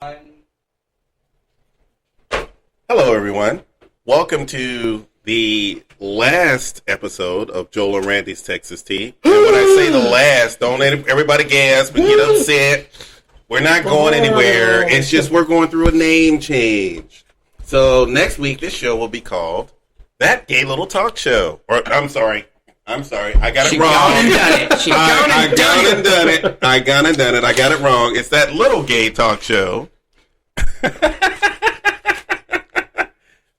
Hello, everyone. Welcome to the last episode of Joel and Randy's Texas Tea. And when I say the last, don't let everybody gasp and get upset. We're not going anywhere. It's just we're going through a name change. So next week, this show will be called That Gay Little Talk Show. Or I'm sorry. I got it wrong. I gone and done it. I got it wrong. It's That Little Gay Talk Show.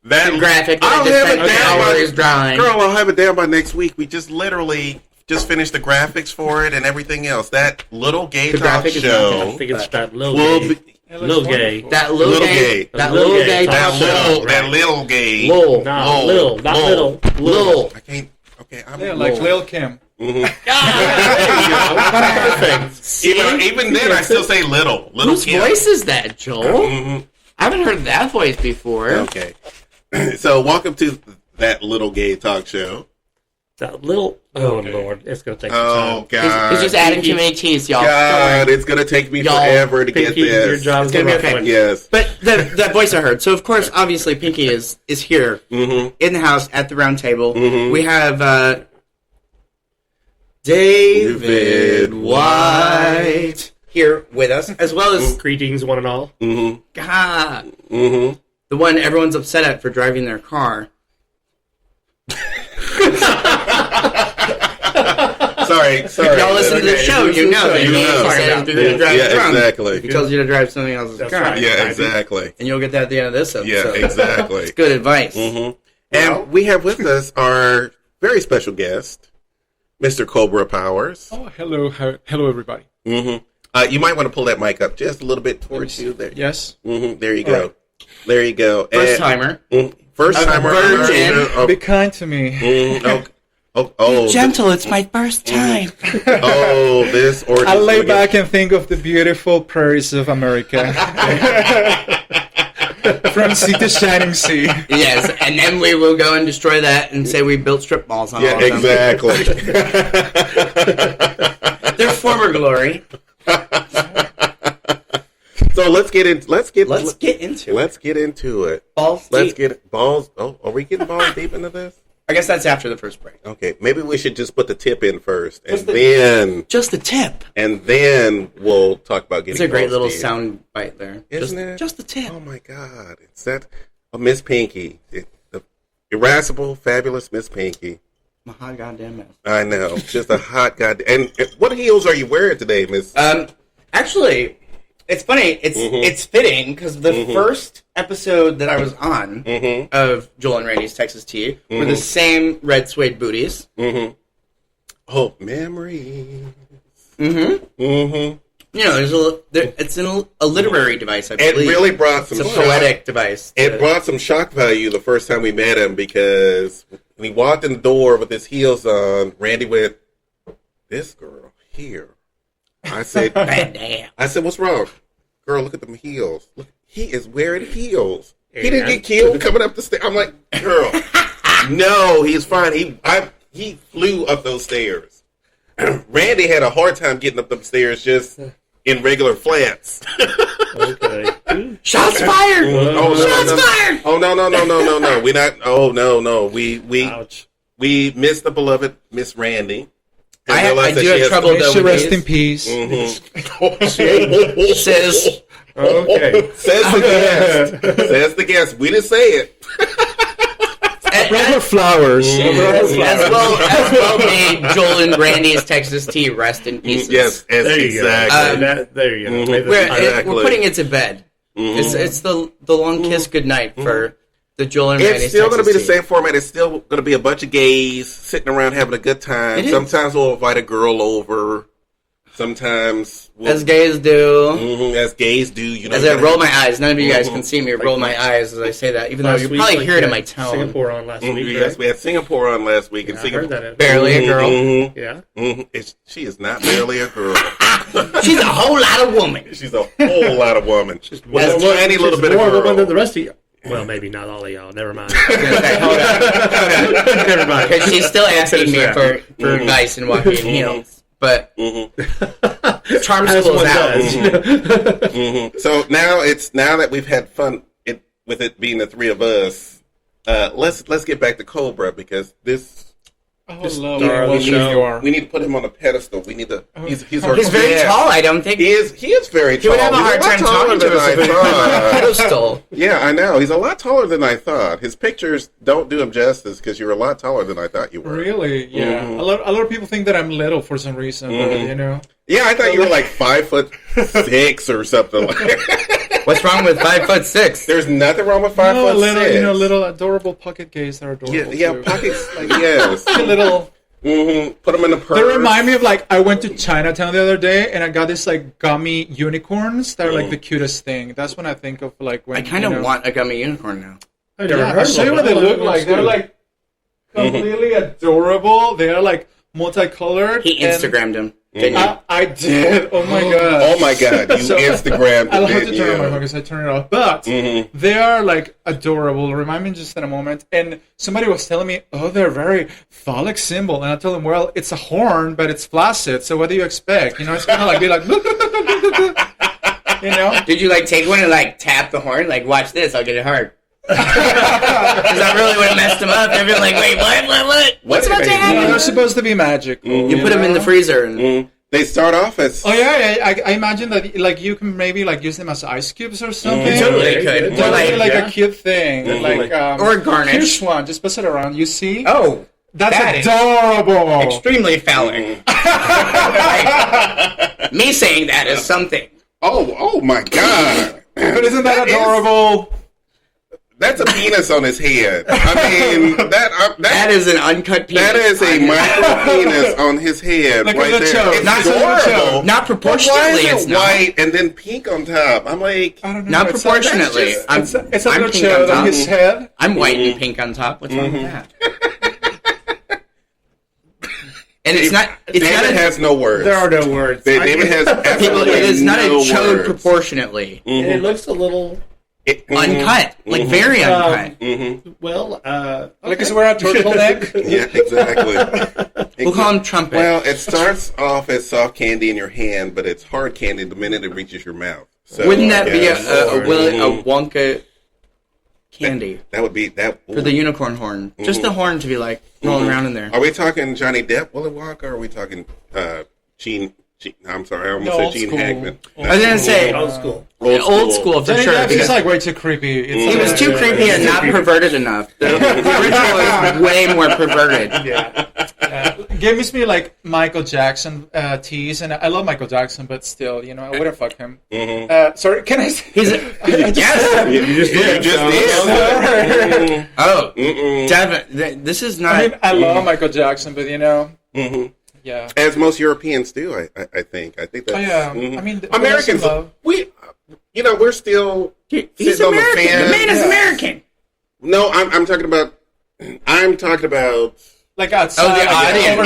That graphic that is drawing. Girl, I'll have it down by next week. We just literally finished the graphics for it and everything else. That Little Gay Talk Show. I think it's that little gay. Little gay. That little gay. That little gay. That little gay. Lil. Not little. Lil. I can't. Okay, I'm like Lil Kim. Mm-hmm. Perfect. Even then, I still say little. Whose Kim. voice is that, Joel? Mm-hmm. I haven't heard that voice before. Okay. So, welcome to That Little Gay Talk Show. That little... Oh, Lord. It's going to take some time. Oh, God. He's just adding too many T's, y'all. God, it's going to take me forever to get Pinky, this. your job's going to be okay. Yes. But that voice I heard. So, of course, obviously, Pinky is here in the house at the round table. Mm-hmm. We have David White here with us, as well as... Greetings, one and all. Mm-hmm. God. Mm-hmm. The one everyone's upset at for driving their car. Sorry. If y'all listen to the show, you know that he says you're going to drive drunk. Exactly. He tells you to drive something else's car. Right. Yeah, exactly. And you'll get that at the end of this episode. Yeah, exactly. It's good advice. Mm-hmm. And we have with us our very special guest, Mr. Cobra Powers. Oh, hello everybody. Mm-hmm. You might want to pull that mic up just a little bit towards you there. Yes. Mm-hmm. There you go. Right. There you go. First timer. First timer. Virgin. Be kind to me. Oh. Be gentle. It's my first time. This orgy. I lay back and think of the beautiful prairies of America. From sea to shining sea. Yes, and then we will go and destroy that and say we built strip malls on all of them. Exactly. Their former glory. So let's get into it. Balls deep. Balls. Oh, are we getting balls deep into this? I guess that's after the first break. Okay, maybe we should just put the tip in first, and then just the tip, and then we'll talk about getting. It's a great balls little deep. sound bite there, isn't it? Just the tip. Oh my God! It's that Miss Pinky, the irascible, fabulous Miss Pinky. I'm a hot goddamn mess. I know, just a hot goddamn. And what heels are you wearing today, Miss? Actually. It's funny. It's fitting because the first episode that I was on of Joel and Randy's Texas Tea were the same red suede booties. Oh, memories. You know, it's a literary device. I believe it really brought some. It's a poetic device. It brought some shock value the first time we met him because when he walked in the door with his heels on, Randy went, "This girl here." I said, "Damn." I said, "What's wrong, girl? Look at them heels. Look, he is wearing heels. He didn't get killed coming up the stairs." I'm like, "Girl, no, he's fine. He flew up those stairs." Randy had a hard time getting up them stairs just in regular flats. Okay. Shots fired. Shots fired. Oh no. We not. Oh no. We missed the beloved Miss Randy. I do have trouble though. She rest in peace. Says okay. Says the guest. We didn't say it. Rubber flowers. As well be Joel and Randy's Texas Tea. Rest in pieces. Yes, there you exactly. Go. There you go. We're putting it to bed. It's the long kiss goodnight for the Joel and Randy's. It's still going to be the Texas same format. It's still going to be a bunch of gays sitting around having a good time. Sometimes we'll invite a girl over. Sometimes as gays do. As gays do. You know, as I roll my eyes. None of you guys can see me roll my eyes as I say that, even though you probably hear it in my tone. Singapore on last week. Yes, we had Singapore on last week. Yeah, and Singapore, I heard that. Barely a girl. Yeah. She is not barely a girl. She's a whole lot of woman. She's a whole lot of woman. She's tiny little bit of more girl. woman than the rest of you. Well, maybe not all of y'all. Never mind. Hold on. Never mind. Because she's still asking me for advice and walking in heels. but charm As school's one out. does. So now that we've had fun with it being the three of us, let's get back to Cobra because this. Oh, love darling what show. you are. We need to put him on a pedestal. We need to. He's our He's very guest. tall. I don't think He is very tall. he would have a He's hard lot time taller talking to than us I if we put him on a thought. pedestal. Yeah, I know. He's a lot taller than I thought. His pictures don't do him justice because you're a lot taller than I thought you were. Really? Yeah. Mhm. A lot of people think that I'm little for some reason, but you know. Yeah, I thought you were like 5'6" or something like that. What's wrong with 5'6"? There's nothing wrong with 5'6". Little adorable pocket gays that are adorable. Yeah, too. pockets. Like, yes. A little. Put them in the purse. They remind me of like I went to Chinatown the other day and I got these like gummy unicorns that are like the cutest thing. That's when I think of like when I kind of want a gummy unicorn now. I never Yeah, heard I'll of show you them. what they Oh, look that like. looks They're good. like completely adorable. They are like multicolored. He and Instagrammed him. Didn't you? I did. Oh my god. Oh my god, you So- Instagrammed I'll it, have to didn't turn on my you? phone because I turned it off. But they are like adorable. Remind me just in a moment. And somebody was telling me, oh, they're very phallic symbol. And I told them, well, it's a horn, but it's flaccid. So what do you expect? You know, it's kind of like be like, you know. Did you like take one and like tap the horn? Like, watch this, I'll get it hard. Because that really would have messed him up. They'd be like, wait, what? What's about to No, happen? they're supposed to be magic. You put them in the freezer and They start off as Oh yeah. I imagine that like you can maybe like use them as ice cubes or something. you totally could. They're Or like yeah. a cute thing, like or garnish. Here's one. Just pass it around. You see? Oh, That's that is adorable. extremely phallic. Like, me saying that is something. oh my god. But isn't that is- adorable? That's a penis on his head. I mean, That is an uncut penis. that is a micro penis on his head Like right a little there. choke. It's Not adorable. Not But proportionately, why it's is it not. white and then pink on top? I'm like, I don't know. Not It's proportionately. It's a I'm little pink on choke on top. his head. I'm white and pink on top. What's wrong with that? And it's not. It's David not. has no words. There are no words. David has People, absolutely it is not no a chode words. proportionately. It looks a little. Uncut, like very uncut. Well, Like he's wearing a turtleneck. Yeah, exactly. We'll call him trumpet. Well, it starts off as soft candy in your hand, but it's hard candy the minute it reaches your mouth. So Wouldn't that I be guess- a Wonka candy That would be that for the unicorn horn? Just the horn to be like rolling around in there. Are we talking Johnny Depp, Willy Wonka, or are we talking Gene? I'm sorry, I almost No, said old Gene school. Hackman. I was gonna say old school. old school for Johnny sure. Depp is because like way too creepy. It's he was too creepy and not perverted enough. The original is way more perverted. gives me like Michael Jackson tease, and I love Michael Jackson, but still, you know, I wouldn't fuck him. Sorry, can I say? He's yes. You just did. You just did. Oh, Devin, this is not. I mean, I love Michael Jackson, but you know, yeah. As most Europeans do, I think. I think that's. Oh, yeah. mhm. I mean, Americans, love. we're still He's sitting on the American. fence. The man is American. No, I'm talking about. Like outside, Oh, the audience.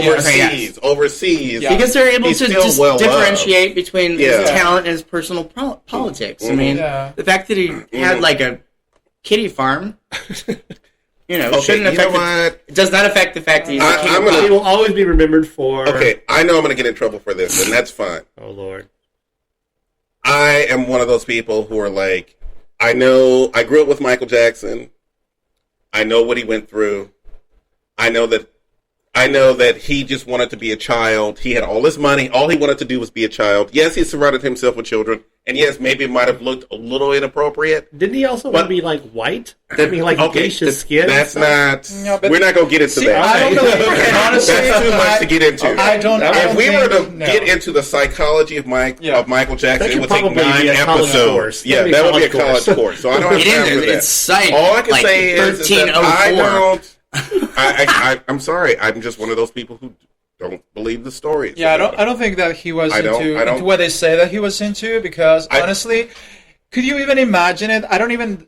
overseas. Overseas. Yeah. Because they're able He's to still just well differentiate between Yeah. his talent and his personal politics. I mean, Yeah. the fact that he had like a kitty farm, you know, Okay, shouldn't you know affect. what? It does not affect the fact that he's I- the king I'm of gonna- He pop. will always be remembered for. Okay, I know I'm going to get in trouble for this, and that's fine. Oh Lord. I am one of those people who are like, I know, I grew up with Michael Jackson. I know what he went through. I know that he just wanted to be a child. He had all this money. All he wanted to do was be a child. Yes, he surrounded himself with children. And yes, maybe it might have looked a little inappropriate. Didn't he also want to be like white? I mean, like Okay, geisha skin. That's not. No, but- we're not going to get into See, that. I don't believe, and honestly, That's too much to get into. I don't. I If don't we were to think- no. get into the psychology of Michael Jackson, That it could would take probably 9 be a college episodes. course. Yeah, That'd be that would be a college college course. So I don't have It time for is. that. It's psych. All I can like say is that I 1304. don't. I'm sorry. I'm just one of those people who don't believe the stories. Yeah, I don't think that he was I don't- into what they say that he was into, because honestly, could you even imagine it? I don't even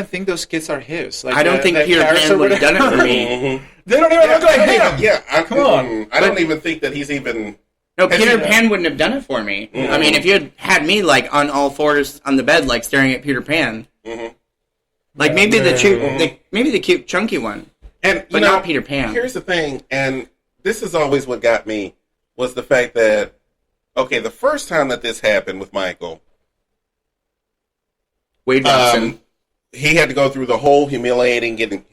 think those kids are his. Like I don't think Peter parents Pan or would have done it for whatever. me. They don't even look like him. Come on. I don't even think that he's even. No, Has Peter he- Pan wouldn't have done it for me. I mean, if you had me like on all fours on the bed, like staring at Peter Pan, like maybe the cute chunky one, And but not Peter Pan. Here's the thing, and this is always what got me. was the fact that, okay, the first time that this happened with Michael, Wade Robson. He had to go through the whole humiliating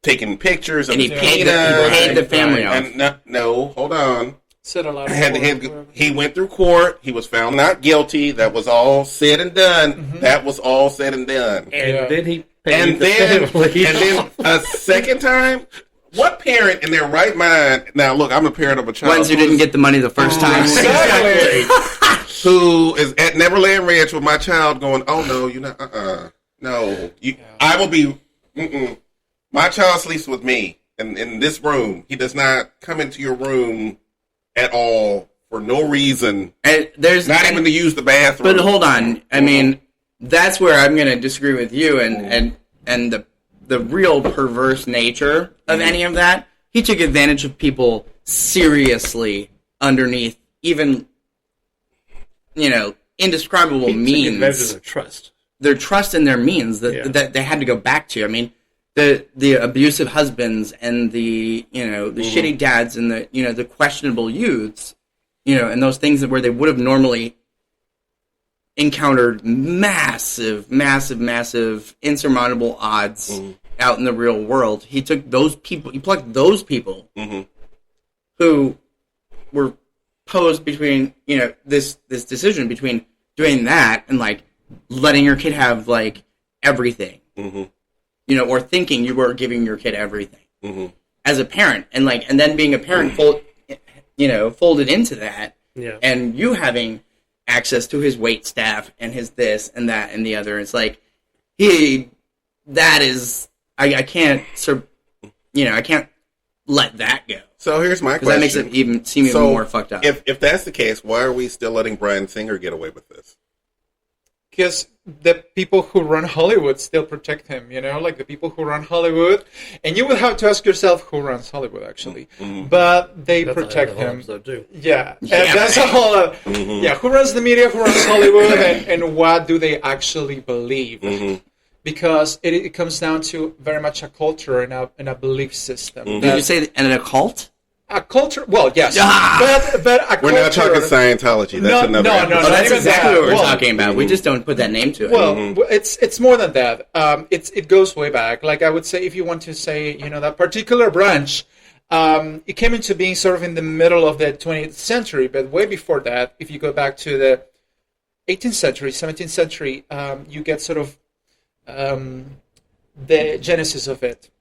taking pictures of And he his paid penis, the family off. and no, hold on. Said a lot of He went through court. He was found not guilty. That was all said and done. Mm-hmm. That was all said and done. And then he And then a second time. What parent in their right mind? Now, look, I'm a parent of a child. Ones who didn't get the money the first time. Exactly. Who is at Neverland Ranch with my child going, oh, no, you're not, no. I will be, my child sleeps with me in this room. He does not come into your room at all for no reason. And there's not even to use the bathroom. But hold on. I mean, that's where I'm going to disagree with you and the real perverse nature of any of that. He took advantage of people seriously underneath even, indescribable means. Their trust. Their trust and their means that they had to go back to. I mean, the abusive husbands and the shitty dads and the questionable youths, and those things where they would have normally encountered massive insurmountable odds out in the real world. He took those people, he plucked those people who were posed between, this decision between doing that and like letting your kid have like everything, or thinking you were giving your kid everything as a parent, and then being a parent folded into that, and you having access to his wait staff and his this and that and the other. It's like I can't I can't let that go. So here's my question. That makes it seem even more fucked up. If that's the case, why are we still letting Bryan Singer get away with this? Because the people who run Hollywood still protect him, like the people who run Hollywood. And you would have to ask yourself who runs Hollywood, actually. But they protect him. Yeah. And that's a whole who runs the media, who runs Hollywood, and what do they actually believe? Because it comes down to very much a culture and a belief system. Did you say a cult? A culture, well, yes, but a we're not talking Scientology. That's another. No, that's exactly what we're talking about. We just don't put that name to it. Well, it's more than that. It goes way back. Like I would say, if you want to say, that particular branch, it came into being sort of in the middle of the 20th century. But way before that, if you go back to the 18th century, 17th century, you get sort of the genesis of it.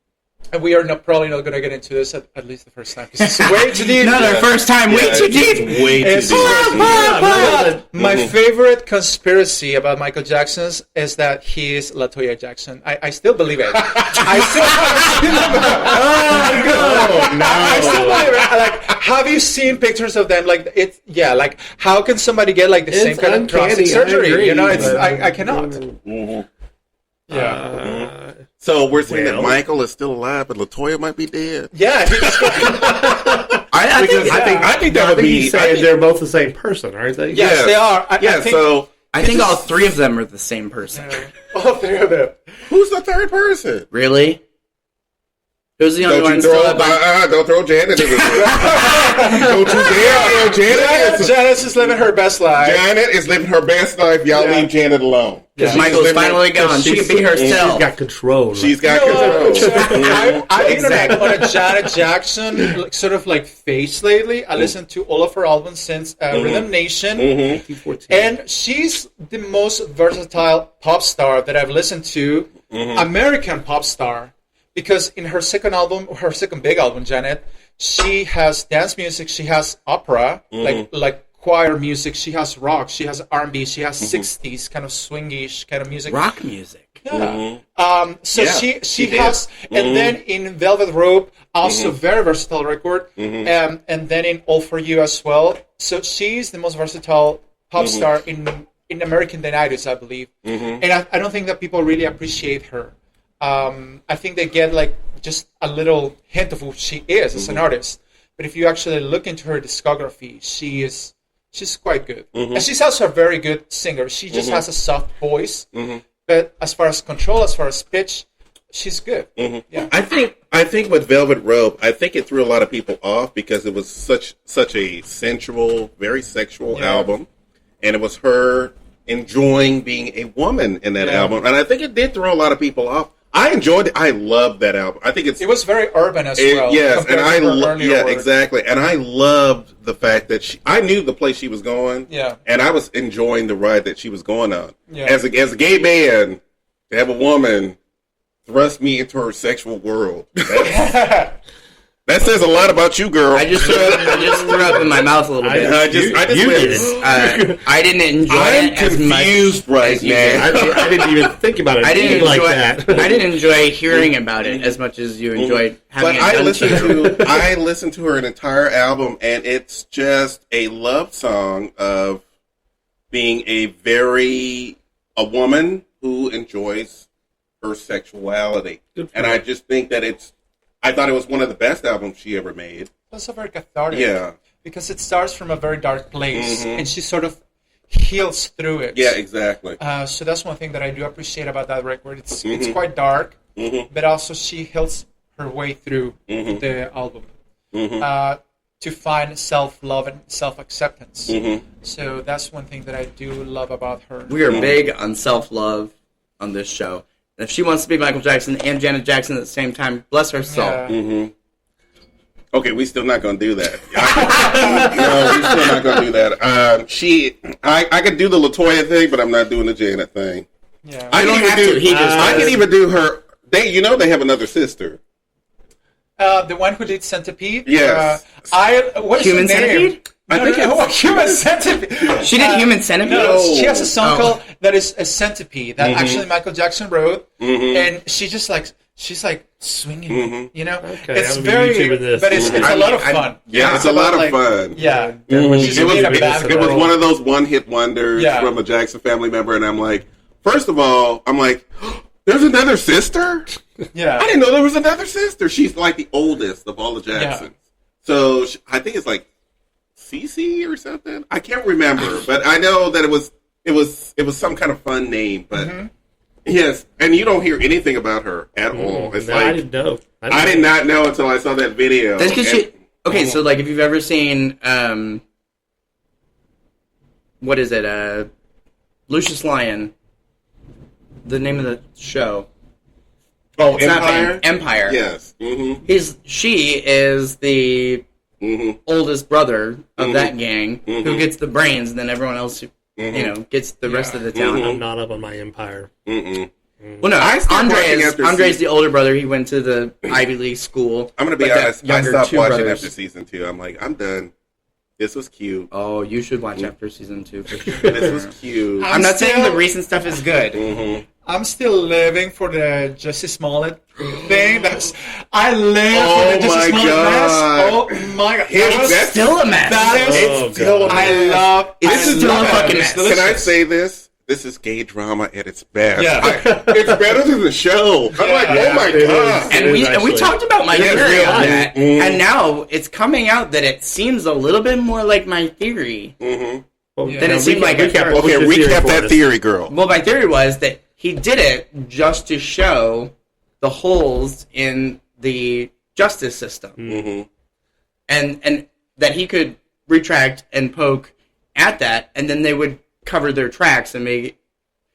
And we are probably not going to get into this at least the first time, because it's way too deep. Not our first time, way too deep. Way too deep. My favorite conspiracy about Michael Jackson's is that he is LaToya Jackson. I still believe it. I still believe it. Like, have you seen pictures of them? Like, like, how can somebody get like the same kind of plastic surgery? I cannot. Yeah. So we're saying that Michael is still alive, but LaToya might be dead. Yeah. I think that would be saying they're both the same person, aren't they? Yes, they are. I think all three of them are the same person. All three of them. Who's the third person? Really? Who's the only one still alive? Don't throw Janet in this. Don't you dare throw Janet. Janet's is living her best life. Janet is living her best life. Y'all leave Janet alone. Because Michael's finally gone. She can be herself. She's got control. She's got control. I've been on a Janet Jackson sort of like phase lately. I listened to all of her albums since Rhythm Nation. And she's the most versatile pop star that I've listened to. American pop star. Because in her second album, her second big album, Janet, she has dance music, she has opera, like choir music, she has rock, she has R&B, she has 60s kind of swingish kind of music. Rock music. Yeah. She has, and then in Velvet Rope, also very versatile record, and then in All For You as well. So she's the most versatile pop star in American Denitis, I believe. And I don't think that people really appreciate her. I think they get like just a little hint of who she is as an artist. But if you actually look into her discography, she's quite good. And she's also a very good singer. She just has a soft voice. But as far as control, as far as pitch, she's good. Mm-hmm. Yeah. I think with Velvet Rope, I think it threw a lot of people off because it was such a sensual, very sexual album, and it was her enjoying being a woman in that album, and I think it did throw a lot of people off. I enjoyed it. I loved that album. I think it was very urban as well. Yes, and I exactly. And I loved the fact that I knew the place she was going. Yeah, and I was enjoying the ride that she was going on. Yeah. As a gay man, to have a woman thrust me into her sexual world. That says a lot about you, girl. I just threw up in my mouth a little bit. I didn't enjoy it as much. I'm confused right now. I didn't even think about it. I didn't enjoy that. I didn't enjoy hearing about it as much as you enjoyed having but it. I listened to her entire album, and it's just a love song of being a woman who enjoys her sexuality. And I just think that I thought it was one of the best albums she ever made. Also very cathartic. Yeah. Because it starts from a very dark place, and she sort of heals through it. Yeah, exactly. So that's one thing that I do appreciate about that record. It's quite dark, but also she heals her way through the album to find self-love and self-acceptance. So that's one thing that I do love about her. We are big on self-love on this show. And if she wants to be Michael Jackson and Janet Jackson at the same time, bless her soul. Yeah. Okay, we're still not going to do that. No, we're still not going to do that. I could do the LaToya thing, but I'm not doing the Janet thing. Yeah. I can even do her. They have another sister. The one who did Centipede? Yes. What's Human Centipede? Human Centipede. She did Human Centipede? No, she has a song called that is a Centipede that actually Michael Jackson wrote, and she's like swinging, Okay, it's very, but it's a lot of fun. Yeah, it's a lot of fun. Yeah, it was one of those one-hit wonders from a Jackson family member, and I'm like, first of all, there's another sister? Yeah. I didn't know there was another sister. She's like the oldest of all the Jacksons. Yeah. So I think it's like Cece or something. I can't remember, but I know that it was some kind of fun name, but yes, and you don't hear anything about her at all. It's I didn't know. I did not know until I saw that video. That's because so like if you've ever seen what is it? Lucius Lyon. The name of the show. Oh, it's Empire? Empire. Yes. She is the oldest brother of that gang who gets the brains, and then everyone else, gets the rest of the talent. I'm not up on my Empire. Well, no, Andre's the older brother. He went to the Ivy League school. I'm going to be honest. I stopped watching after season 2. I'm like, I'm done. This was cute. Oh, you should watch after season 2 for sure. This was cute. I'm not saying the recent stuff is good. I'm still living for the Jussie Smollett thing. I live for the Jussie Smollett mess. Oh my god, it's still a mess. It's still a mess. I love. It's still a fucking mess. Can I say this? This is gay drama at its best. Yeah. It's better than the show. I'm like, oh my god. And we talked about my theory on that, and now it's coming out that it seems a little bit more like my theory than it seemed like at first. Okay, recap that theory, girl. Well, my theory was that he did it just to show the holes in the justice system, and that he could retract and poke at that, and then they would cover their tracks and make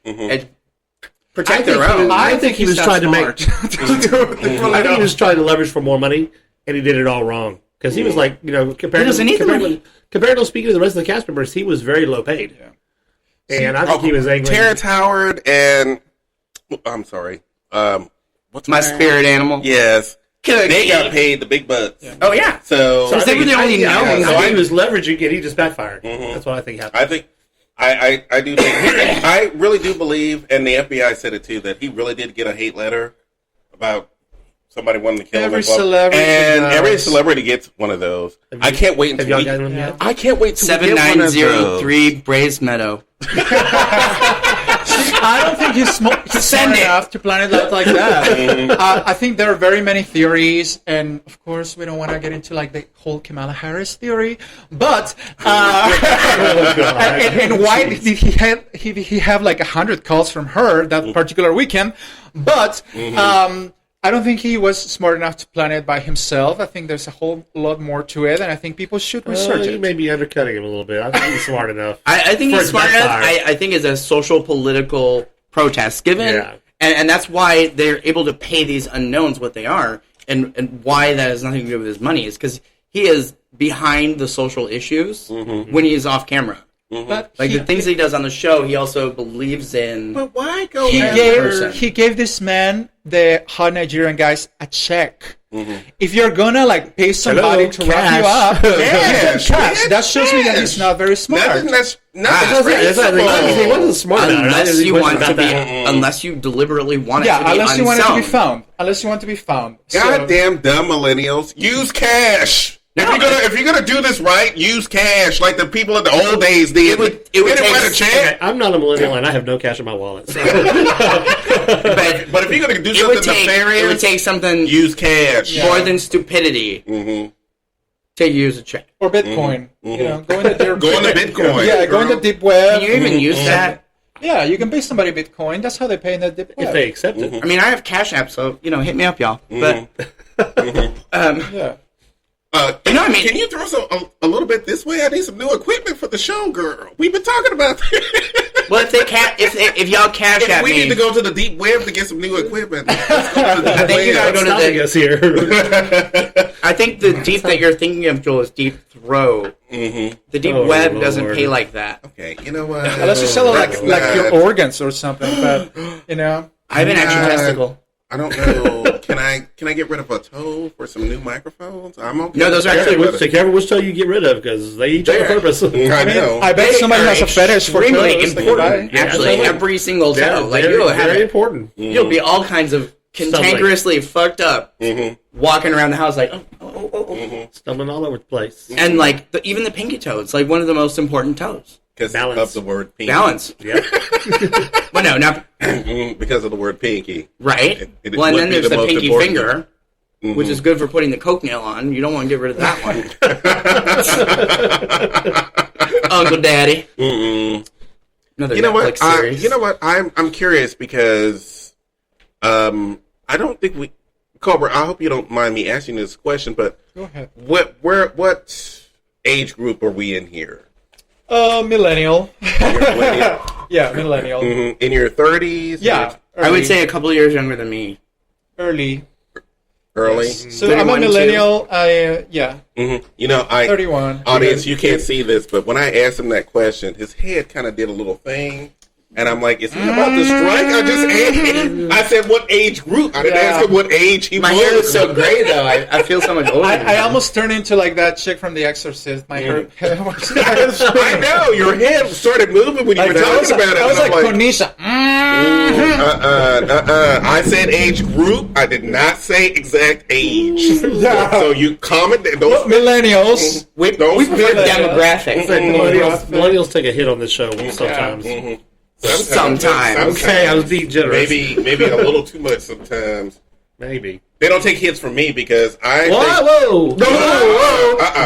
and protect their own. I think he was trying to make. I think he was trying to leverage for more money, and he did it all wrong. Because he was like, compared to speaking to the rest of the cast members, he was very low paid. Yeah. And I think he was angry. Terrence Howard and I'm sorry, what's my spirit animal? Yes, they got paid the big bucks. Yeah. Oh yeah, so they were the only known. So he was leveraging it. He just backfired. That's what I think happened. I think I do think I really do believe, and the FBI said it too, that he really did get a hate letter about somebody wanting to kill him. Every celebrity gets one of those. I can't wait until I can't wait till 7903 Braves Meadow. I don't think he's smart enough to plan it out like that. I think there are very many theories, and of course, we don't want to get into like the whole Kamala Harris theory. But and why did he have like 100 calls from her that particular weekend? But I don't think he was smart enough to plan it by himself. I think there's a whole lot more to it, and I think people should research it. You may be undercutting him a little bit. I think he's smart enough. I think he's smart enough. I think it's a social political protest given, and that's why they're able to pay these unknowns what they are, and why that has nothing to do with his money is because he is behind the social issues when he is off camera. But like the things he does on the show, he also believes in. But why go? He gave this man, the hot Nigerian guys, a check. If you're gonna like pay somebody to wrap you up, cash. That shows me that he's not very smart. He wasn't smart unless you deliberately want it to be unless you want it to be found. Goddamn dumb millennials, use cash. If you're gonna do this right, use cash like the people in the old days did. It would take a check. Okay, I'm not a millennial and I have no cash in my wallet. So. but if you're gonna do something nefarious, it would take something use cash more than stupidity to use a check or Bitcoin. You know, go into Bitcoin. Yeah, go into deep web. Can you even use that? Yeah, you can pay somebody Bitcoin. That's how they pay in the deep web. If they accept it. I mean, I have Cash App, so hit me up, y'all. But yeah. Can you throw a little bit this way? I need some new equipment for the show, girl. We've been talking about that. Well, if y'all cash at me, we need to go to the deep web to get some new equipment. I think you gotta go to here. I think the deep that you're thinking of, Joel, is Deep Throat. The deep web doesn't pay like that. Okay, you know what? Unless you sell like your organs or something, but I have an extra testicle. I don't know. Can I get rid of a toe for some new microphones? I'm okay. No, those are actually. Take care of which toe you get rid of because they each have a purpose. I know. I bet somebody has a fetish for toes. Important. Actually, every single toe. Like you'll have very important. You'll be all kinds of cantankerously fucked up, walking around the house like stumbling all over the place. And like even the pinky toe, it's like one of the most important toes. Because of the word pinky. Balance. Yep. Well, no, not because of the word pinky. Right. Well, and then there's the pinky finger, which is good for putting the coke nail on. You don't want to get rid of that one. Uncle Daddy. Another Netflix series. You know what? I'm curious because I don't think we Cobra. I hope you don't mind me asking this question, but go ahead. What age group are we in here? Millennial. Yeah, millennial. In your 30s? Yeah. I would say a couple of years younger than me. Early? Yes. So I'm a millennial. Yeah. You know, 31. Audience, you can't see this, but when I asked him that question, his head kind of did a little thing. And I'm like, is he about to strike? I said, what age group? I didn't ask him what age he was. My hair is so gray, though. I feel so much older. I almost turned into like that chick from The Exorcist. My hair. I know. Your head started moving when you were talking about it. I was like, Cornisha. I said age group. I did not say exact age. So you comment. Millennials. We prefer demographics. Millennials take a hit on this show sometimes. Sometimes. Okay, I was being generous. Maybe a little too much sometimes. Maybe. They don't take hits from me because I Whoa! No,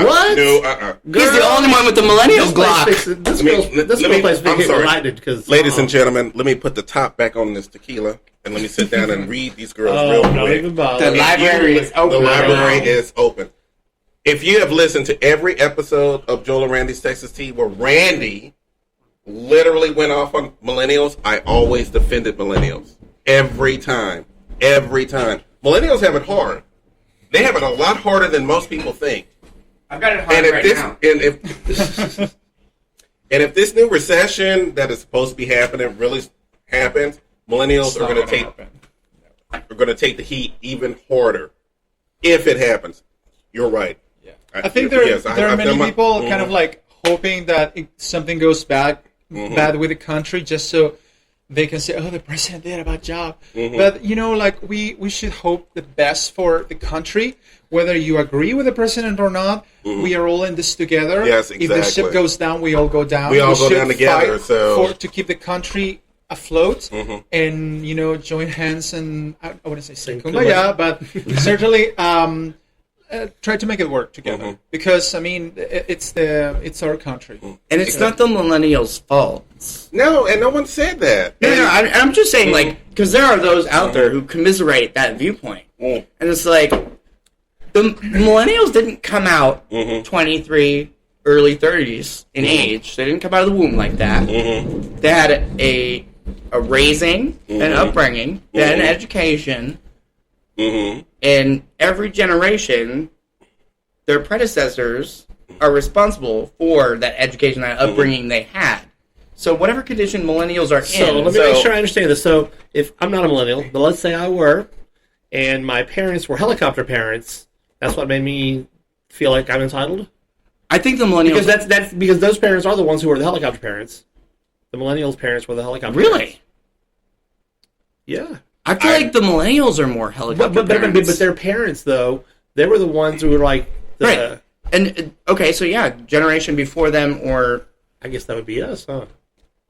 What? No, He's the only one with the millennial Glock. This place been getting lighted because... Ladies and gentlemen, let me put the top back on this tequila and let me sit down and read these girls real quick. Don't even bother. The library is open. The library is open. If you have listened to every episode of Joel and Randy's Texas Tea where Randy literally went off on millennials, I always defended millennials. Every time. Millennials have it hard. They have it a lot harder than most people think. I've got it hard now. And if this new recession that is supposed to be happening really happens, millennials are going to take the heat even harder. If it happens. You're right. Yeah. I think there are many people kind of like hoping that something goes bad with the country just so they can say, oh, the president did a bad job. But, like we should hope the best for the country. Whether you agree with the president or not, we are all in this together. Yes, exactly. If the ship goes down, we all go down. We all go down together. To keep the country afloat and join hands and I wouldn't say sing kumbaya, but certainly try to make it work together because I mean it's our country and it's not the millennials' fault. No, and no one said that. No, I'm just saying like because there are those out there who commiserate that viewpoint, and it's like the millennials didn't come out 23. Early 30s in age. They didn't come out of the womb like that. They had a raising, an upbringing, they had an education. And every generation, their predecessors are responsible for that education, that upbringing they had. So whatever condition millennials are in. So let me make sure I understand this. So if I'm not a millennial, but let's say I were, and my parents were helicopter parents, that's what made me feel like I'm entitled? I think the millennials... Because that's because those parents are the ones who are the helicopter parents. The millennials' parents were the helicopter parents. Really? Yeah. I feel like the millennials are more helicopter parents. But their parents, though, they were the ones who were like... Right. And, okay, so yeah, generation before them or... I guess that would be us, huh?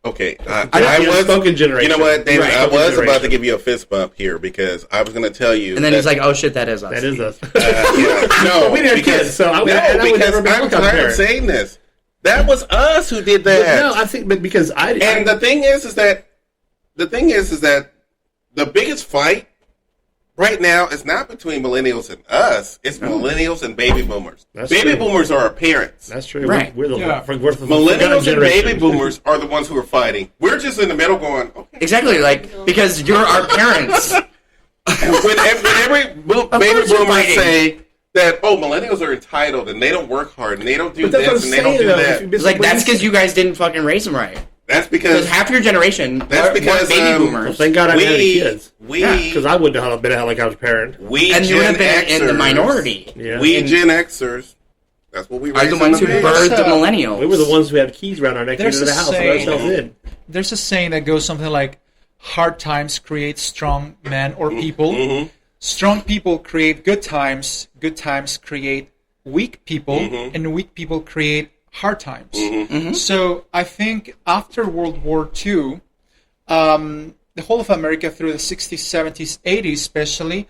Okay, I was spoken generation. You know what, David? Right. I was about to give you a fist bump here because I was going to tell you. And then he's like, "Oh shit, that is us." That is us. No, we didn't have kids, so I would never be I'm tired of saying this. That was us who did that. No, I think, but because And the thing is that the biggest fight right now is not between millennials and us. It's millennials and baby boomers. Baby boomers are our parents. That's true. Right. We're the millennials and baby boomers are the ones who are fighting. We're just in the middle going, okay. Exactly, like, because you're our parents. when every baby boomer say that, millennials are entitled and they don't work hard and they don't do this and they don't do that. It's like, that's because you guys didn't fucking raise them right. That's because half your generation that's because baby boomers. Well, thank God I had kids. Because I wouldn't have been a helicopter parent. And you would have been in the minority. Yeah. Gen Xers, that's what we are the ones who birthed the millennials. We were the ones who had keys around our neck into the house. There's a saying that goes something like, hard times create strong men or people. Strong people create good times create weak people, and weak people create hard times. So I think after World War II, the whole of America through the 60s, 70s, 80s especially,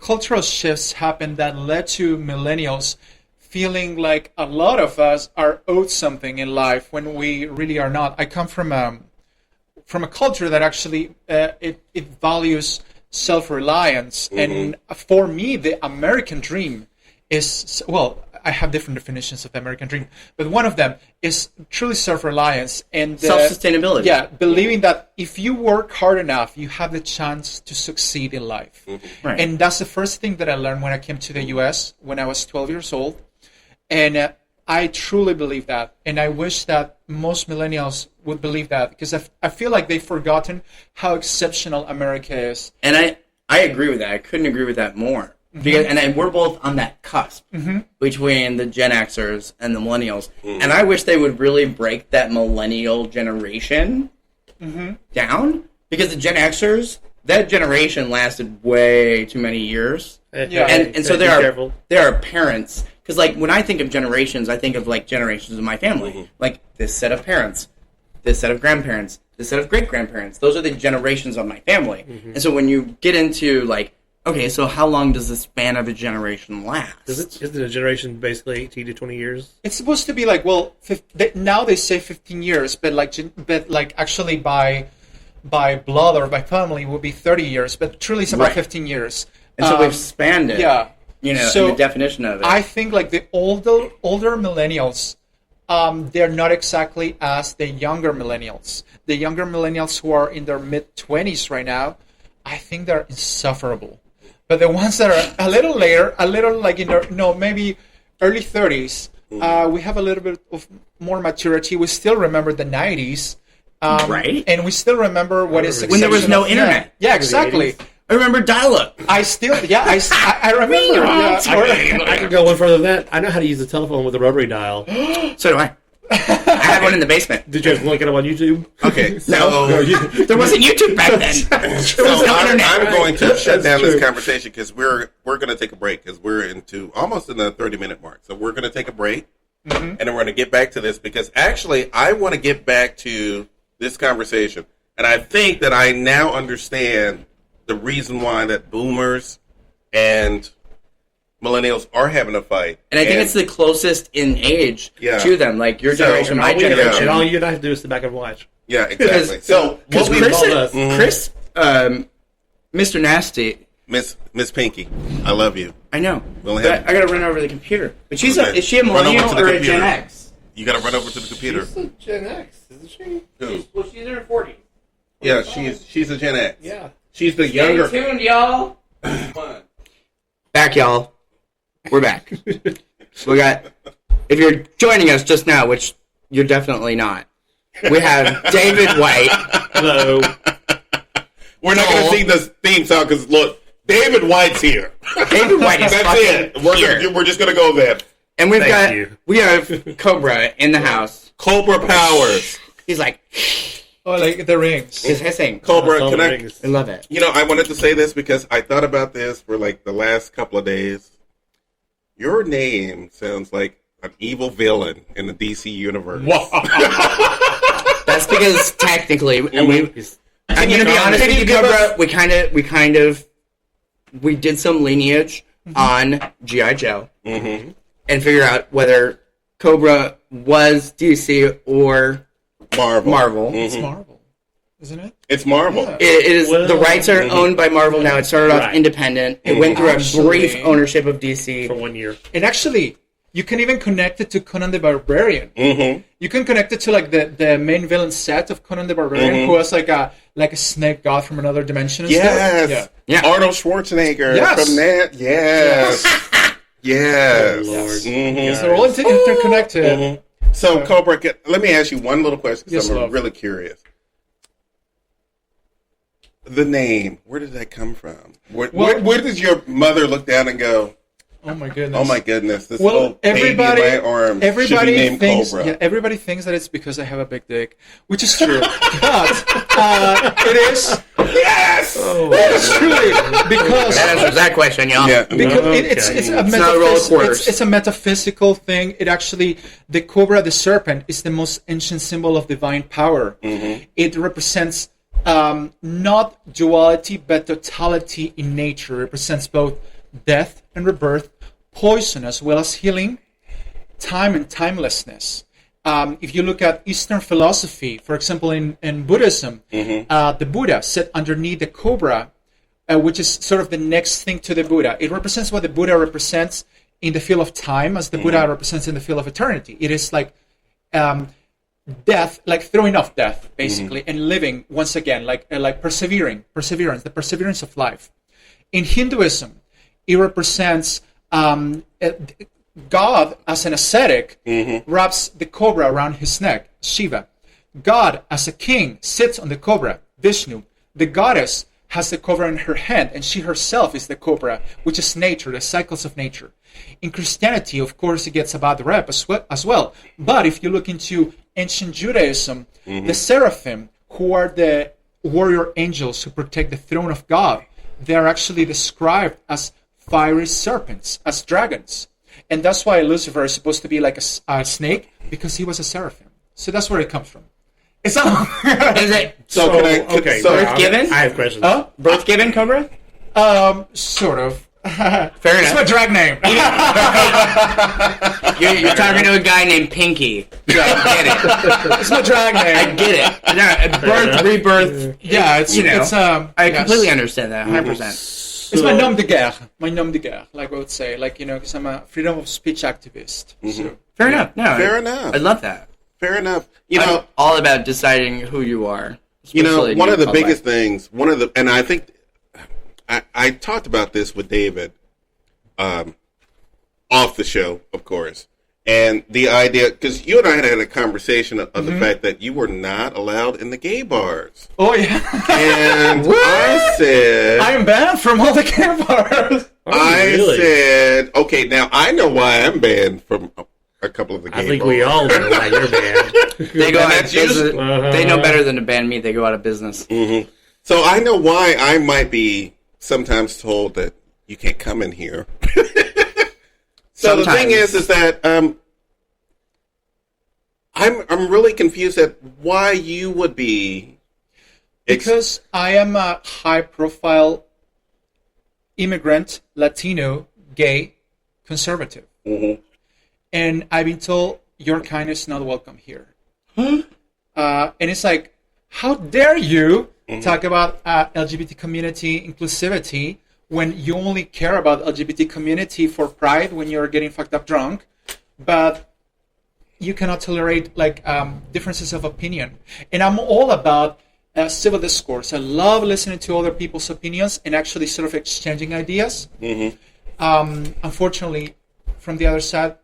cultural shifts happened that led to millennials feeling like a lot of us are owed something in life when we really are not. I come from a culture that actually it values self-reliance, and for me, the American dream is, I have different definitions of the American dream, but one of them is truly self-reliance and self-sustainability. Yeah, believing that if you work hard enough, you have the chance to succeed in life. Right. And that's the first thing that I learned when I came to the U.S. when I was 12 years old. And I truly believe that. And I wish that most millennials would believe that, because I feel like they've forgotten how exceptional America is. And I agree with that. I couldn't agree with that more. Because, and we're both on that cusp between the Gen Xers and the millennials. And I wish they would really break that millennial generation down. Because the Gen Xers, that generation lasted way too many years. And so there are parents. Because like when I think of generations, I think of like generations of my family. Like this set of parents, this set of grandparents, this set of great-grandparents. Those are the generations of my family. And so when you get into like, okay, so how long does the span of a generation last? Isn't a generation basically 18 to 20 years? It's supposed to be like, now they say 15 years, but like actually by blood or by family it would be 30 years, but truly it's about 15 years. And so we've spanned it. Yeah. So in the definition of it. I think like the older millennials, they're not exactly as the younger millennials. The younger millennials who are in their mid-20s right now, I think they're insufferable. But the ones that are a little later, a little like in their, maybe early 30s, we have a little bit of more maturity. We still remember the 90s. Right. And we still remember what is when there was no internet. Yeah, exactly. I remember dial-up. I remember. I can go one further than that. I know how to use the telephone with a rotary dial. So do I. I had one in the basement. Did you look it up on YouTube? Okay, so there wasn't YouTube back then. So I'm going to shut down this conversation because we're going to take a break because we're almost in the 30-minute mark. So we're going to take a break, and then we're going to get back to this because actually I want to get back to this conversation. And I think that I now understand the reason why that boomers and millennials are having a fight. And I think it's the closest in age Yeah. to them. Like your generation, my generation. And all you and I have to do is sit back and watch. Yeah, exactly. So, Because what we Chris, Mr. Nasty. Miss Pinky, I love you. I know. We'll But have- I gotta run over the computer. But she's Okay. is she a Run over millennial to the or a computer. Gen X? You got to run over to the computer. She's a Gen X, isn't she? Who? Well, she's in her 40s. Yeah, she's a Gen X. Yeah. She's the Stay younger. tuned, y'all. Fun. Back, y'all. We're back. We got. If you're joining us just now, which you're definitely not, we have David White. Hello. We're not going to sing this theme song because look, David White's here. David White is That's fucking it. here. We're just going to go there. And we you. have Cobra in the house. Cobra Powers. He's like, Oh, like the rings. he's hissing. Cobra, All can the I? rings. I love it. You know, I wanted to say this because I thought about this for like the last couple of days. Your name sounds like an evil villain in the DC universe. That's because technically, and I'm gonna be honest with you, give Cobra. We did some lineage on G.I. Joe and figure out whether Cobra was DC or Marvel. It's Marvel, isn't it? It's Marvel. Yeah. It is Well, the rights are owned by Marvel now. It started off Right. independent. It went through a brief Actually- ownership of DC. For 1 year. And actually, you can even connect it to Conan the Barbarian. Mm-hmm. You can connect it to like the main villain set of Conan the Barbarian, who was like a snake god from another dimension. And Yes. stuff. Yeah. Arnold Schwarzenegger Yes. from that. Yes. Yes. Oh, Lord. Mhm. Yeah. So they're all interconnected. So, Cobra, let me ask you one little question because Yes, I'm love. really curious. The name, where did that come from? Where did your mother look down and go, Oh my goodness. oh my goodness, this Well, little baby in my arms should everybody be named thinks, Cobra? yeah, everybody thinks that it's because I have a big dick, which is true. But it is. Yes! It's truly because That answers that question, y'all. Yeah. because Okay. it's a not a roll of quarters. it's a metaphysical thing. It actually, the cobra, the serpent, is the most ancient symbol of divine power. It represents not duality but totality in nature. It represents both death and rebirth, poison as well as healing, time and timelessness. If you look at Eastern philosophy, for example, in Buddhism, the Buddha sat underneath the cobra, which is sort of the next thing to the Buddha. It represents what the Buddha represents in the field of time, as the Buddha represents in the field of eternity. It is like death, like throwing off death, basically, and living once again, like perseverance, the perseverance of life. In Hinduism, it represents God as an ascetic wraps the cobra around his neck, Shiva. God as a king sits on the cobra, Vishnu. The goddess has the cobra in her hand, and she herself is the cobra, which is nature, the cycles of nature. In Christianity, of course, it gets a bad rep as well. But if you look into ancient Judaism, the seraphim, who are the warrior angels who protect the throne of God, they are actually described as fiery serpents, as dragons. And that's why Lucifer is supposed to be like a snake, because he was a seraphim. So that's where it comes from. It's not... Is it So, okay. birth given? I have questions. Huh? birth given, Cobra? Sort of. Fair It's my enough. drag name. You're talking to a guy named Pinky. I get it. It's my drag name. I get it. No, birth, rebirth. Yeah, it's, You know, it's I yes. completely understand that, 100%. It's my nom de guerre. My nom de guerre, like I would say. Like, you know, because I'm a freedom of speech activist. So. Fair enough. No, Fair enough. I love that. Fair enough. You know, I'm all about deciding who you are. one of the especially biggest things, and I think I talked about this with David off the show, of course, and the idea, because you and I had a conversation of the fact that you were not allowed in the gay bars. Oh, yeah. And I said, I am banned from all the campfires. Really? said, okay, now I know why I'm banned from a couple of the gay I think bars. we all know why you're banned. They go out of that's usually- business. They know better than to ban me. They go out of business. So I know why I might be sometimes told that you can't come in here. So the thing is that I'm really confused at why you would be Because I am a high-profile immigrant, Latino, gay, conservative. Mm-hmm. And I've been told your kind is not welcome here. And it's like, how dare you talk about LGBT community inclusivity when you only care about LGBT community for pride when you're getting fucked up drunk, but you cannot tolerate differences of opinion. And I'm all about civil discourse. I love listening to other people's opinions and actually sort of exchanging ideas. Mm-hmm. Unfortunately, from the other side,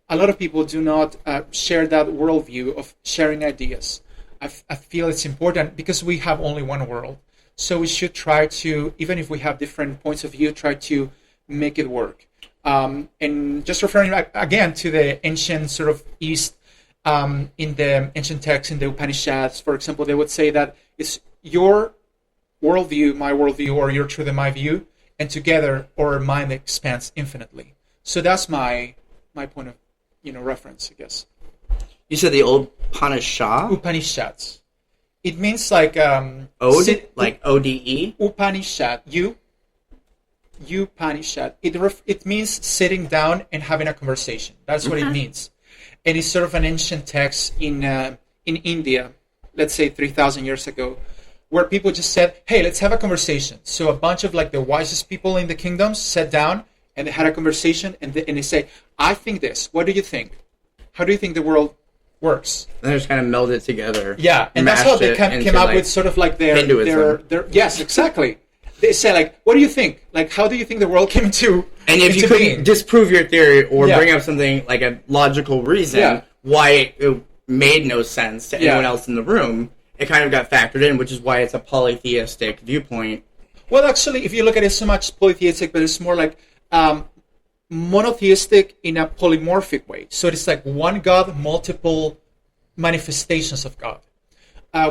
a lot of people do not share that worldview of sharing ideas. I feel it's important because we have only one world. So we should try to, even if we have different points of view, try to make it work. And just referring again to the ancient sort of East, in the ancient texts, in the Upanishads, for example, they would say that it's your worldview, my worldview, or your truth and my view, and together our mind expands infinitely. So that's my point of reference, I guess. You said the old Upanishads. It means like Ode, like ODE. Upanishad. Upanishad. It means sitting down and having a conversation. That's what it means. And it's sort of an ancient text in India, let's say 3,000 years ago, where people just said, hey, let's have a conversation. So a bunch of the wisest people in the kingdoms sat down and they had a conversation and they say, I think this. What do you think? How do you think the world works? And they just kind of melded together. Yeah, and that's how they came up with sort of their Hinduism. their yes, exactly. They say what do you think? How do you think the world came into And if you couldn't disprove your theory or bring up something like a logical reason why it made no sense to anyone else in the room, it kind of got factored in, which is why it's a polytheistic viewpoint. Well, actually, if you look at it, so much polytheistic, but it's more like monotheistic in a polymorphic way. So it's like one God, multiple manifestations of God,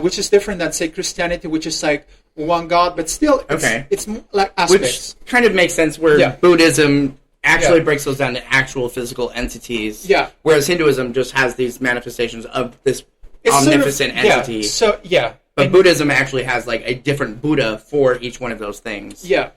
which is different than, say, Christianity, which is like one God, but still it's like aspects. Which kind of makes sense where Buddhism actually breaks those down to actual physical entities. Yeah. Whereas Hinduism just has these manifestations of this omnipotent entity. But Buddhism actually has a different Buddha for each one of those things. Yeah.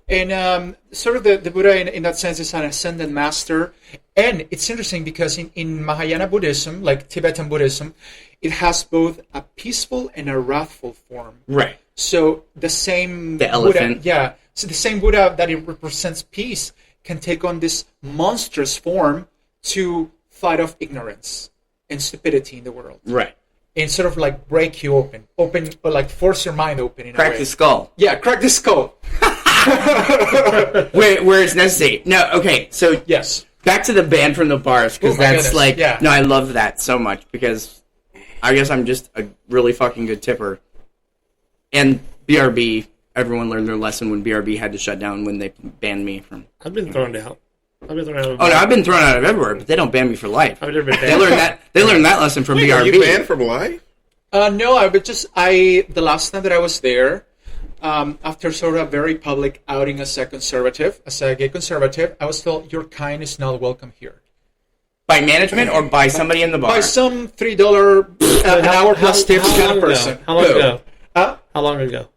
And sort of the Buddha in that sense is an ascended master. And it's interesting because in Mahayana Buddhism, like Tibetan Buddhism, it has both a peaceful and a wrathful form. Right. So the same the elephant. Buddha, so the same Buddha that it represents peace can take on this monstrous form to fight off ignorance and stupidity in the world. Right. And sort of break you open, or force your mind open in crack a way. The skull. Yeah, crack the skull. where it's necessary. No, okay, so yes. Back to the band from the bars, because that's no, I love that so much, because I guess I'm just a really fucking good tipper. And BRB, everyone learned their lesson when BRB had to shut down when they banned me from... I've been thrown out. I've been thrown out of I've been thrown out of everywhere, but they don't ban me for life. I've never been banned. They learned that lesson from BRB. Are you banned from life? No, the last time that I was there, after sort of a very public outing as a gay conservative, I was told your kind is not welcome here. By management or by somebody in the bar? By some $3 an hour plus tips kind of person. How long ago? How long ago?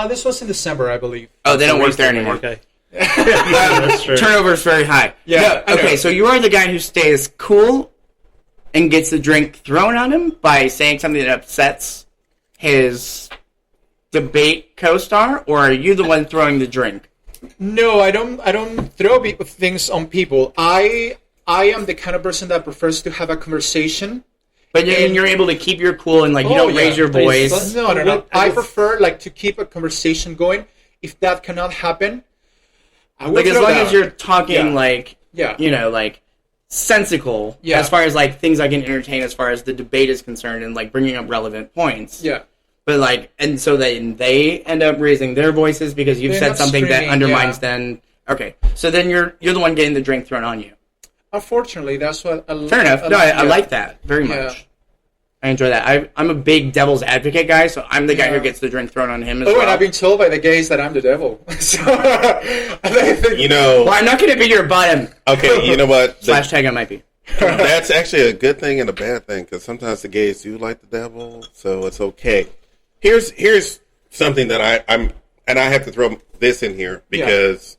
This was in December, I believe. Oh, they don't work there anymore. Okay. That's true. Turnover is very high. Yeah. No, okay, so you are the guy who stays cool and gets the drink thrown on him by saying something that upsets his debate co-star, or are you the one throwing the drink? No, I don't throw things on people. I am the kind of person that prefers to have a conversation. But you're able to keep your cool and you don't raise your voice. No. I prefer to keep a conversation going. If that cannot happen, I will as long as you're talking sensical as far as things I can entertain as far as the debate is concerned and bringing up relevant points. Yeah. But and so then they end up raising their voices because you've said something that undermines them. Okay, so then you're the one getting the drink thrown on you. Unfortunately, that's what. Fair enough. No, I like that very much. I enjoy that. I'm a big devil's advocate guy, so I'm the guy who gets the drink thrown on him as well. And I've been told by the gays that I'm the devil. Well, I'm not going to be your bottom. Okay, you know what? /tag I might be. That's actually a good thing and a bad thing, because sometimes the gays do like the devil, so it's okay. Here's something that I'm, and I have to throw this in here because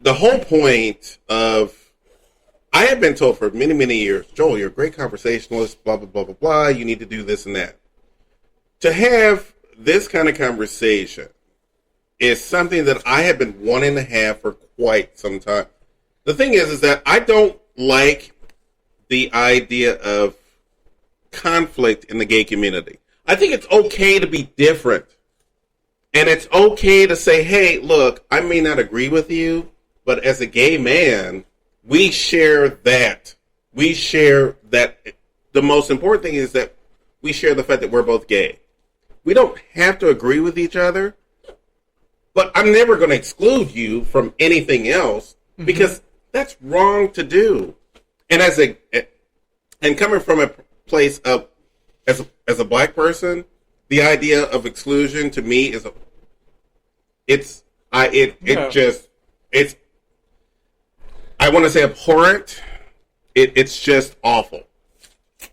the whole point of, I have been told for many, many years, Joel, you're a great conversationalist, blah, blah, blah, blah, blah. You need to do this and that. To have this kind of conversation is something that I have been wanting to have for quite some time. The thing is that I don't like the idea of conflict in the gay community. I think it's okay to be different. And it's okay to say, hey, look, I may not agree with you, but as a gay man, we share that. We share that. The most important thing is that we share the fact that we're both gay. We don't have to agree with each other, but I'm never going to exclude you from anything else because that's wrong to do. And and coming from a place of as a black person, the idea of exclusion to me is I want to say abhorrent. It's just awful.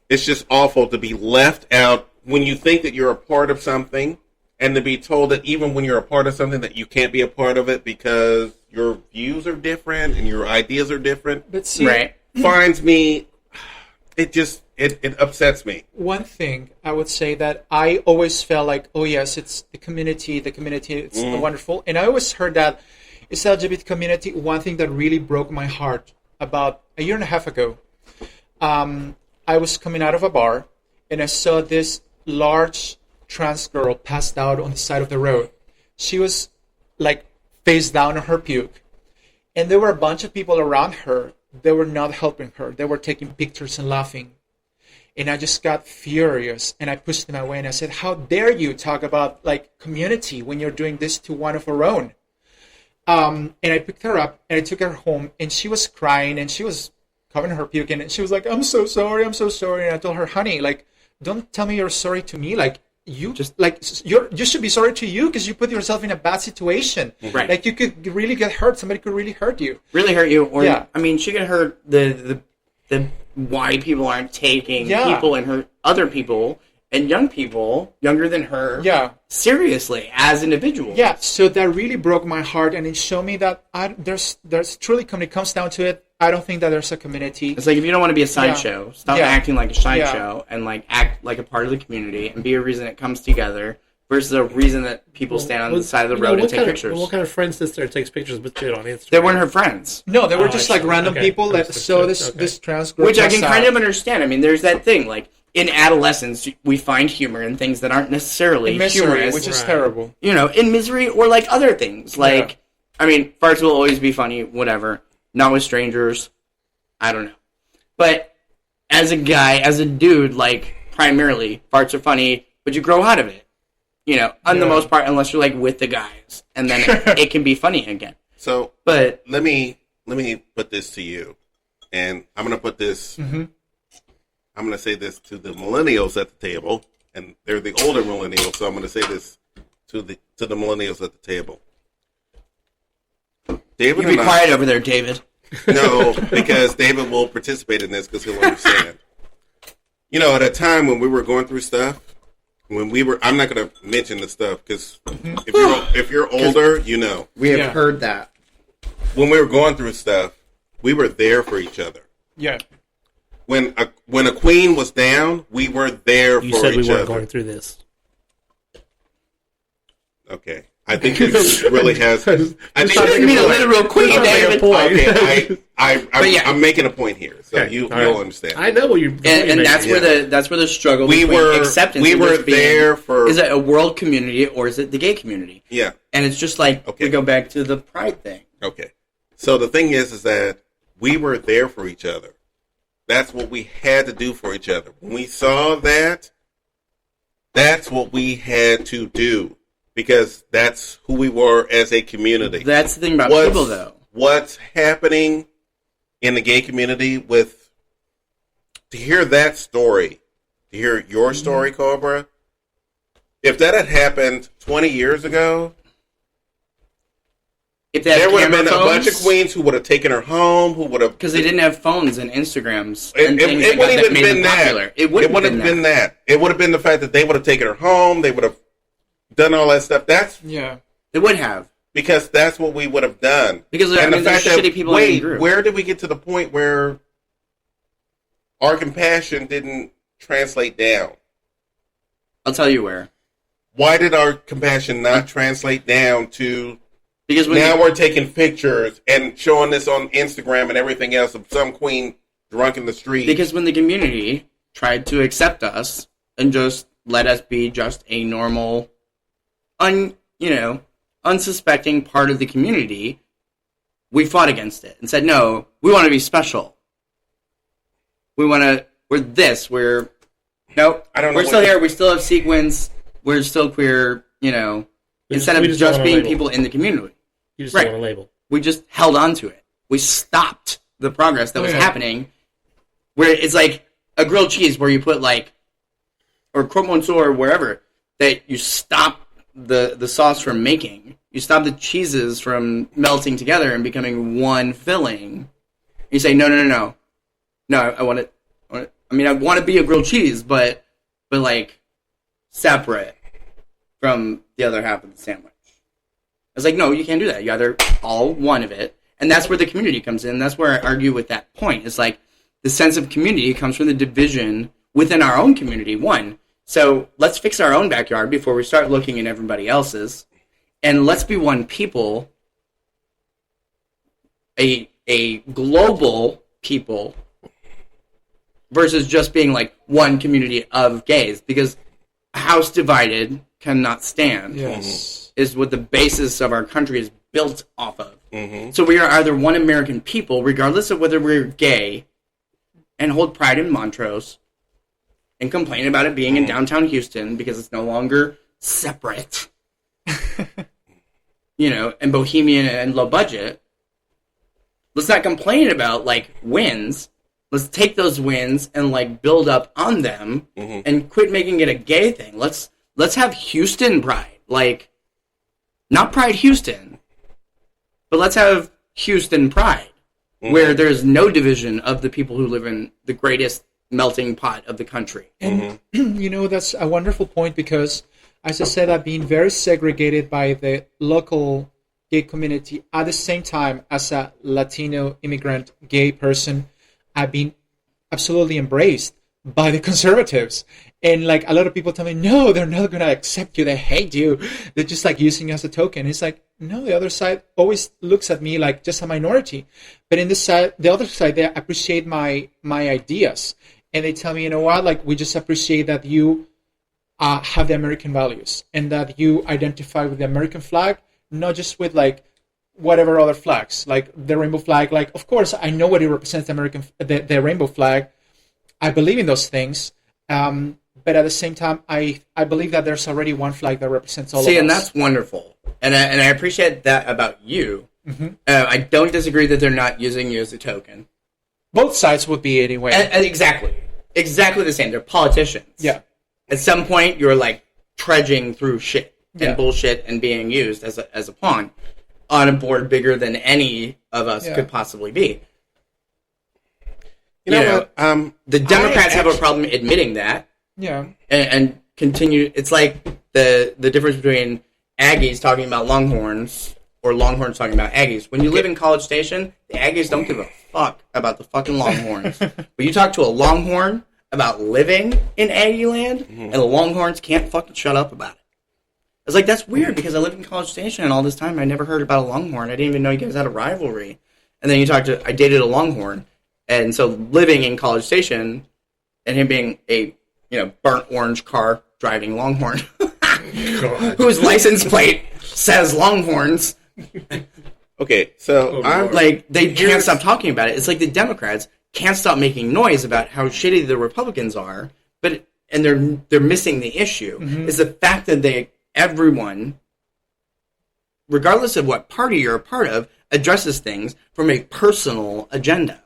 It's just awful to be left out when you think that you're a part of something, and to be told that even when you're a part of something that you can't be a part of it because your views are different and your ideas are different. But see, right. Finds me, it upsets me. One thing I would say that I always felt like, oh yes, it's the community, it's wonderful. And I always heard that it's LGBT community. One thing that really broke my heart about a year and a half ago, I was coming out of a bar and I saw this large trans girl passed out on the side of the road. She was like face down on her puke. And there were a bunch of people around her. They were not helping her. They were taking pictures and laughing. And I just got furious and I pushed them away and I said, how dare you talk about like community when you're doing this to one of our own? And I picked her up and I took her home and she was crying and she was covering her puke and she was like, I'm so sorry. And I told her, honey, like, don't tell me you're sorry to me. Like, you just like you should be sorry to you because you put yourself in a bad situation. Right. Like you could really get hurt. Somebody could really hurt you. Really hurt you. Or I mean, she could hurt the why people aren't taking people and hurt other people and young people younger than her. Seriously as individuals. Yeah. So that really broke my heart, and it showed me that there's truly when it comes down to it, I don't think that there's a community. It's like if you don't want to be a sideshow, stop acting like a sideshow and like act like a part of the community and be a reason it comes together versus a reason that people stand on the side of the road and take pictures. What kind of friend sister takes pictures with you on Instagram? They weren't her friends. No, they were just like random people that saw this trans girl. Which I can kind of understand. I mean, there's that thing like in adolescence we find humor in things that aren't necessarily humorous, which is terrible. You know, in misery or like other things. Like, I mean, farts will always be funny, whatever. Not with strangers. I don't know. But as a guy, as a dude, like, primarily, farts are funny, but you grow out of it. You know, on the most part, unless you're, like, with the guys. And then it can be funny again. So, but let me put this to you. And I'm going to put this, I'm going to say this to the millennials at the table. And they're the older millennials, so I'm going to say this to the millennials at the table. David, you be quiet over there, David. No, because David will participate in this because he'll understand. You know, at a time when we were going through stuff, I'm not going to mention the stuff because if you're older, you know. We have heard that. When we were going through stuff, we were there for each other. Yeah. When a queen was down, we were there for each other. You said we weren't going through this. Okay. I think this really has. I think you didn't mean a literal queen, David. Okay, I'm making a point here, so you'll understand. I know what you're. And that's where the struggle between acceptance. We were there for. Is it a world community or is it the gay community? Yeah, and it's just like we go back to the pride thing. Okay, so the thing is that we were there for each other. That's what we had to do for each other. When we saw that, that's what we had to do. Because that's who we were as a community. That's the thing about people, though. What's happening in the gay community to hear that story, to hear your story, Cobra, if that had happened 20 years ago, there would have been a bunch of queens who would have taken her home, who would have... Because they didn't have phones and Instagrams and things it wouldn't even been that. It wouldn't have been that. It would have been the fact that they would have taken her home, they would have done all that stuff, it would have. Because that's what we would have done. Because the fact that, shitty people in the group. Where did we get to the point where our compassion didn't translate down? I'll tell you where. Why did our compassion not translate down to... Because now we're taking pictures and showing this on Instagram and everything else of some queen drunk in the street. Because when the community tried to accept us and just let us be just a normal, unsuspecting part of the community, we fought against it and said, no, we want to be special. We're this, we're still here, we still have sequins, we're still queer, instead of just being people in the community. You just don't want a label. We just held on to it. We stopped the progress that was happening, where it's like a grilled cheese where you put or croque monsieur or wherever, that you stop the sauce from making. You stop the cheeses from melting together and becoming one filling. You say, no, I want it. I want to be a grilled cheese, but separate from the other half of the sandwich. It's like, no, you can't do that. You either all one of it, and that's where the community comes in. That's where I argue with that point. It's like the sense of community comes from the division within our own community. One, so let's fix our own backyard before we start looking at everybody else's, and let's be one people, a global people, versus just being one community of gays, because a house divided cannot stand. Yes. Is what the basis of our country is built off of. Mm-hmm. So we are either one American people, regardless of whether we're gay, and hold pride in Montrose, and complain about it being in downtown Houston because it's no longer separate, and bohemian and low budget. Let's not complain about wins. Let's take those wins and build up on them, and quit making it a gay thing. Let's have Houston pride, not Pride Houston, but let's have Houston Pride, where there's no division of the people who live in the greatest melting pot of the country. And, that's a wonderful point because, as I said, I've been very segregated by the local gay community. At the same time, as a Latino immigrant gay person, I've been absolutely embraced by the conservatives. And a lot of people tell me, no, they're not going to accept you. They hate you. They're just using you as a token. It's no, the other side always looks at me like just a minority. But the other side, they appreciate my ideas. And they tell me, you know what, we just appreciate that you have the American values and that you identify with the American flag, not just with whatever other flags, the rainbow flag. Of course, I know what it represents, the rainbow flag. I believe in those things. But at the same time, I believe that there's already one flag that represents all of us. See, and that's wonderful. And I appreciate that about you. Mm-hmm. I don't disagree that they're not using you as a token. Both sides would be anyway. And exactly. Exactly the same. They're politicians. Yeah. At some point, you're trudging through shit and bullshit and being used as a pawn on a board bigger than any of us could possibly be. You know what? The Democrats have a problem admitting that. Yeah. And continue. It's like the difference between Aggies talking about Longhorns or Longhorns talking about Aggies. When you live in College Station, the Aggies don't give a fuck about the fucking Longhorns. But you talk to a Longhorn about living in Aggie land, and the Longhorns can't fucking shut up about it. I was that's weird because I lived in College Station and all this time I never heard about a Longhorn. I didn't even know you guys had a rivalry. And then I dated a Longhorn. And so living in College Station and him being a, burnt orange car driving Longhorn, whose license plate says Longhorns. Okay, so I'm they can't stop talking about it. It's the Democrats can't stop making noise about how shitty the Republicans are, and they're missing the issue. Mm-hmm. It's the fact that everyone, regardless of what party you're a part of, addresses things from a personal agenda.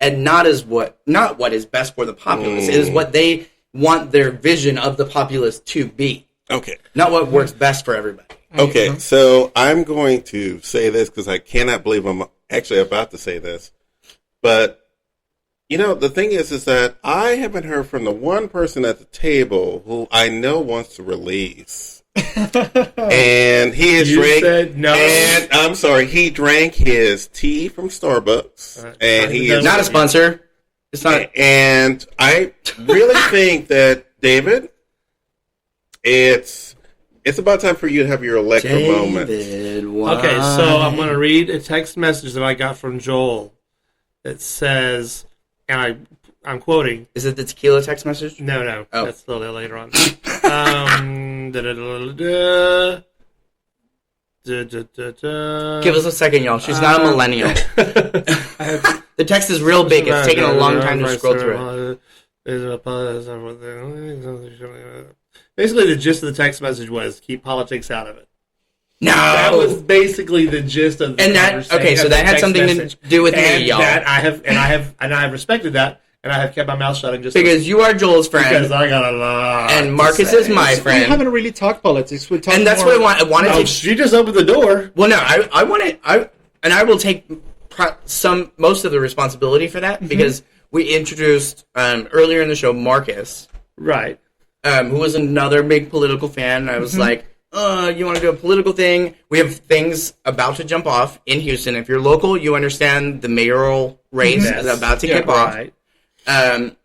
And not what is best for the populace. It is what they want their vision of the populace to be. Okay. Not what works best for everybody. Okay, so I'm going to say this because I cannot believe I'm actually about to say this. But, the thing is that I haven't heard from the one person at the table who I know wants to release And he has said no. And I'm sorry, he drank his tea from Starbucks, and he is not a sponsor. It's not. And I really think that David, it's about time for you to have your Electra moment. Okay, so I'm going to read a text message that I got from Joel. It says, and I'm quoting. Is it the tequila text message? No. Oh. That's a little bit later on. Give us a second, y'all. She's not a millennial. The text is real big. It's taking a long time to scroll through it. Basically, the gist of the text message was keep politics out of it. No, that was basically the gist of the conversation. Okay, so that had something to do with me, y'all. I have respected that, and I have kept my mouth shut. Because you are Joel's friend. Because I got a lot. And Marcus is my friend. We haven't really talked politics. We talked and that's more... what I wanted to. She just opened the door. Well, no, I wanted. I will take most of the responsibility for that because we introduced earlier in the show Marcus, right? Who was another big political fan. I was like, you want to do a political thing? We have things about to jump off in Houston. If you're local, you understand the mayoral race is about to kick off. Right. And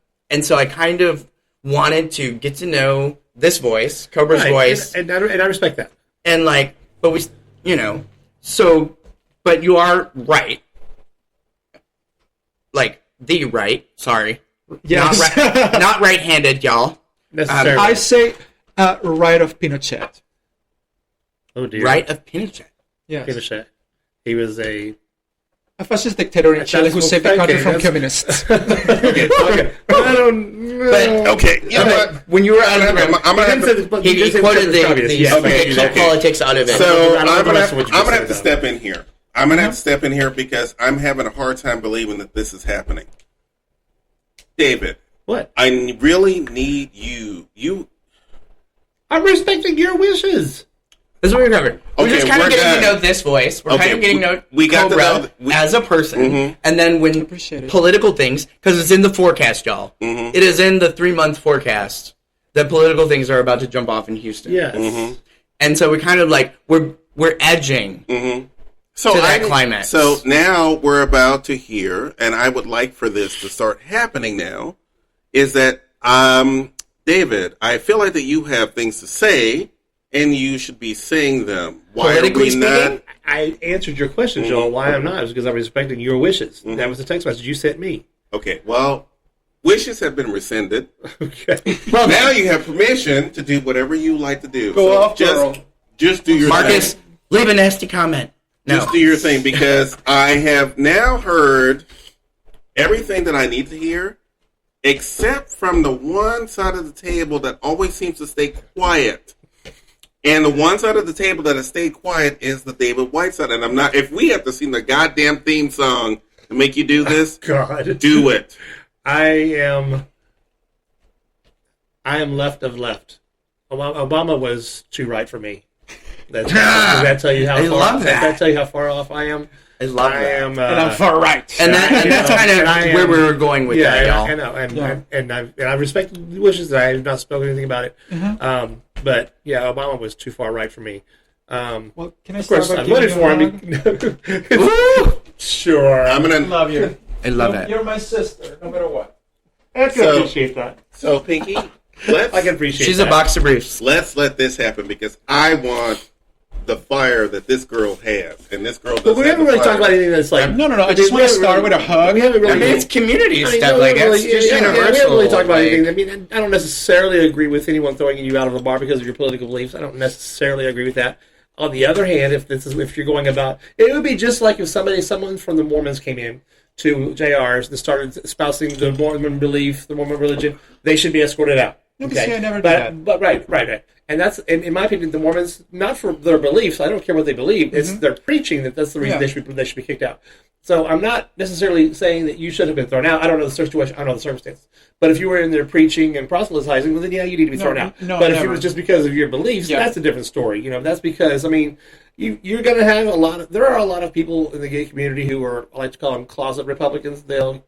so I kind of wanted to get to know this voice, Cobra's voice. And I respect that. And but we, but you are right. The right, sorry. Yes. Not right-handed, y'all. Necessarily. I say right of Pinochet. Oh, dear. Right of Pinochet. Yes. Pinochet. He was a fascist dictator in Chile who saved the country from communists. Okay. I don't know. But, okay, you know what? When you were out of the room, he quoted the politics out of it. So I'm gonna have to step in here. I'm going to have to step in here because I'm having a hard time believing that this is happening. David. What? I really need you. I'm respecting your wishes. This is what we're covering. We're just kind of getting to know this voice. We're kind of getting to know Cobra as a person. And then when political things, because it's in the forecast, y'all. It is in the 3-month forecast that political things are about to jump off in Houston. Yes. And so we kind of we're edging. To that climax. So now we're about to hear, and I would like for this to start happening now, is that, David, I feel like that you have things to say, and you should be saying them. Why are we not? I answered your question, Joel. Why I'm not is because I'm respecting your wishes. That was the text message you sent me. Okay, well, wishes have been rescinded. Okay. Well, now you have permission to do whatever you like to do. Go off, girl. Just do your Marcus, thing. leave a nasty comment. Just do your thing, because I have now heard everything that I need to hear, except from the one side of the table that always seems to stay quiet. And the one side of the table that has stayed quiet is the David White side. And I'm not, if we have to sing the goddamn theme song to make you do this, God, do it. I am left of left. Obama was too right for me. Does that tell you how far? Does that tell you how far off I am? I love that. And I'm far right. And that's kind of where we were going with that, y'all. I know. And I respect the wishes. I have not spoken anything about it. But yeah, Obama was too far right for me. Well, can I of course, I voted for him. Sure. I'm gonna love you. I love that. You're my sister, no matter what. I can appreciate that. So, Pinky, I can appreciate She's that. a box of briefs. Let's let this happen, because I want the fire that this girl has, and this girl doesn't. But we haven't really talked about anything that's like. No. I just want to start with a hug. We haven't really. it's community stuff. Like that's just universal. We haven't really talked about anything. I mean, I don't necessarily agree with anyone throwing you out of a bar because of your political beliefs. I don't necessarily agree with that. On the other hand, if you're going about, it would be just like if someone from the Mormons came in to JR's and started espousing the Mormon belief, the Mormon religion, they should be escorted out. Okay, I never did that. But right. And that's, in my opinion, the Mormons, not for their beliefs, I don't care what they believe, it's their preaching that's the reason they should be kicked out. So I'm not necessarily saying that you should have been thrown out. I don't know the situation, I don't know the circumstances. But if you were in there preaching and proselytizing, well, then yeah, you need to be thrown out. But if it was just because of your beliefs, that's a different story. That's because, I mean, you're going to have there are a lot of people in the gay community who are, I like to call them closet Republicans. They'll,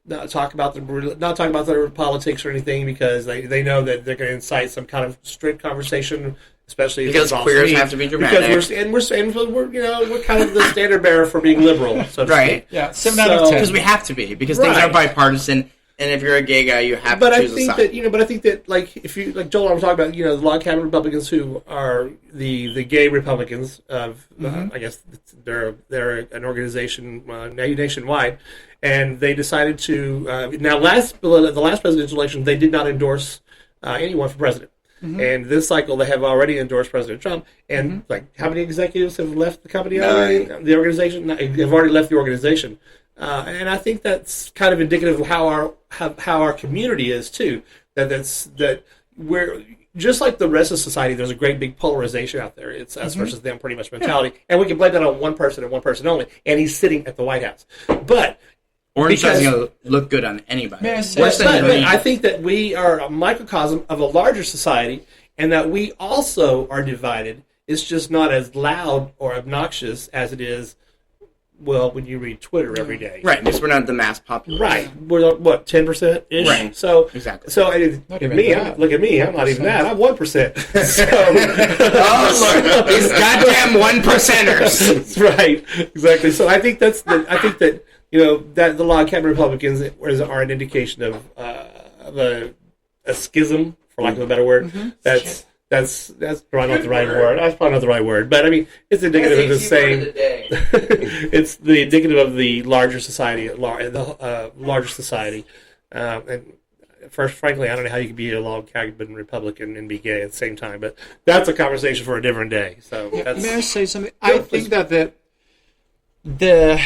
not talk about their politics or anything because they know that they're going to incite some kind of strict conversation especially because queers have to be dramatic. Because we're kind of the standard bearer for being liberal, so to right? speak. Yeah, 7 out of 10. Because we have to be, because things are bipartisan, and if you're a gay guy, you have to choose a side. But I think that if you like Joel, I'm talking about the log cabin Republicans who are the gay Republicans of I guess they're an organization nationwide, and they decided to the last presidential election they did not endorse anyone for president. And this cycle, they have already endorsed President Trump. And how many executives have left the company already? The organization have already left the organization. And I think that's kind of indicative of how our community is too. That we're just like the rest of society. There's a great big polarization out there. It's us versus them, pretty much mentality. And we can blame that on one person and one person only. And he's sitting at the White House, but. Orange doesn't going to look good on anybody. I think that we are a microcosm of a larger society, and that we also are divided. It's just not as loud or obnoxious as it is, when you read Twitter every day. Right, because we're not the mass population. Right. We're, 10%-ish? Right. So, exactly. So, look at me. I'm not even that. I'm 1%. So, look, these goddamn 1%ers. That's right. Exactly. So I think that that the log cabin Republicans are an indication of a schism, for lack of a better word. That's probably not the right word. That's probably not the right word, but I mean, it's indicative of the same. It's the indicative of the larger society, larger society. And frankly, I don't know how you can be a log cabin Republican and be gay at the same time, but that's a conversation for a different day. So, may I say something? I think that the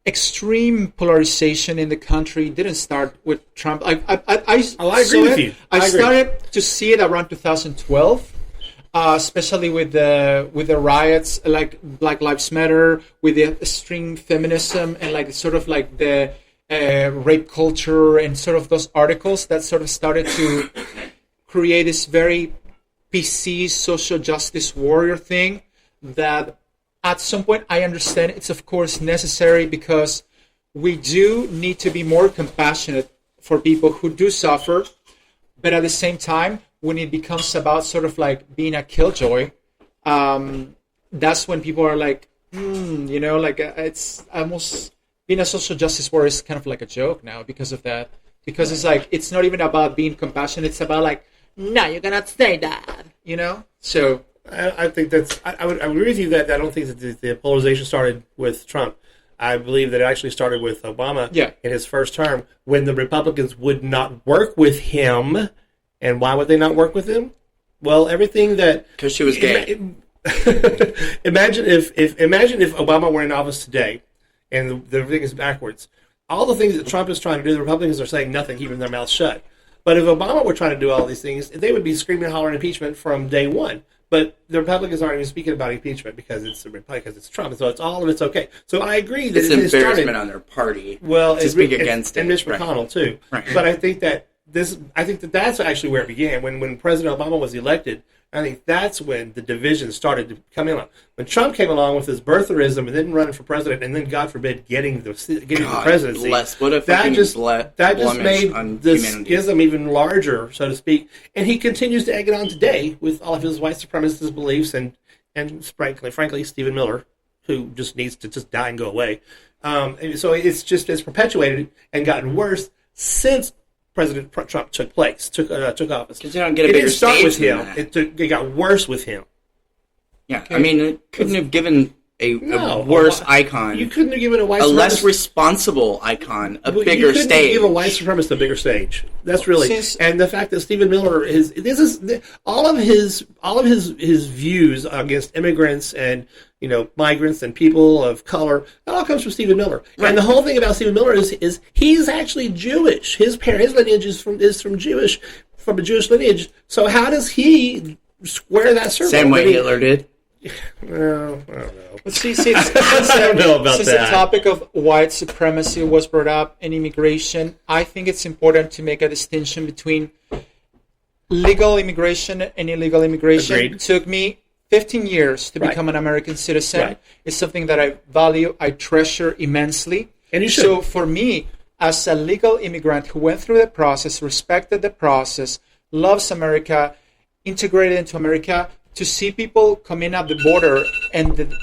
extreme polarization in the country didn't start with Trump. I agree with you. I started to see it around 2012, especially with the riots, like Black Lives Matter, with the extreme feminism and the rape culture and sort of those articles that sort of started to create this very PC social justice warrior thing that. At some point, I understand it's, of course, necessary because we do need to be more compassionate for people who do suffer. But at the same time, when it becomes about sort of like being a killjoy, that's when people are like, it's almost being a social justice warrior is kind of like a joke now because of that. Because it's like, it's not even about being compassionate. It's about like, no, you cannot say that, So... I think I would agree with you that I don't think that the polarization started with Trump. I believe that it actually started with Obama in his first term when the Republicans would not work with him. And why would they not work with him? Well, everything that... Because she was gay. Imagine if Obama were in office today and everything is backwards. All the things that Trump is trying to do, the Republicans are saying nothing, keeping their mouths shut. But if Obama were trying to do all these things, they would be screaming and hollering impeachment from day one. But the Republicans aren't even speaking about impeachment because it's Trump, and so all of it's okay. So I agree that it's an embarrassment on their party. To speak against it, and Mitch McConnell too. Right. But I think that's actually where it began when President Obama was elected. I think that's when the division started to come in. When Trump came along with his birtherism and then running for president, and then God forbid getting the presidency, that just made the schism even larger, so to speak. And he continues to egg it on today with all of his white supremacist beliefs and frankly, Stephen Miller, who just needs to just die and go away. And so it's perpetuated and gotten worse since President Trump took office. Because you don't get a bigger stage with him. It got worse with him. Yeah, okay. I mean, it couldn't have given a worse icon. You couldn't have given a less responsible icon a bigger stage. You couldn't give a white supremacist a bigger stage. That's really and the fact that Stephen Miller all of his views against immigrants and migrants and people of color. That all comes from Stephen Miller. Right. And the whole thing about Stephen Miller is he's actually Jewish. His lineage is from a Jewish lineage. So how does he square that circle? Same way Hitler did. Well, I don't know. But since the topic of white supremacy was brought up in immigration, I think it's important to make a distinction between legal immigration and illegal immigration. Agreed. It took me 15 years to become an American citizen. Right. It's something that I value, I treasure immensely. And you should. So for me, as a legal immigrant who went through the process, respected the process, loves America, integrated into America, to see people come in at the border and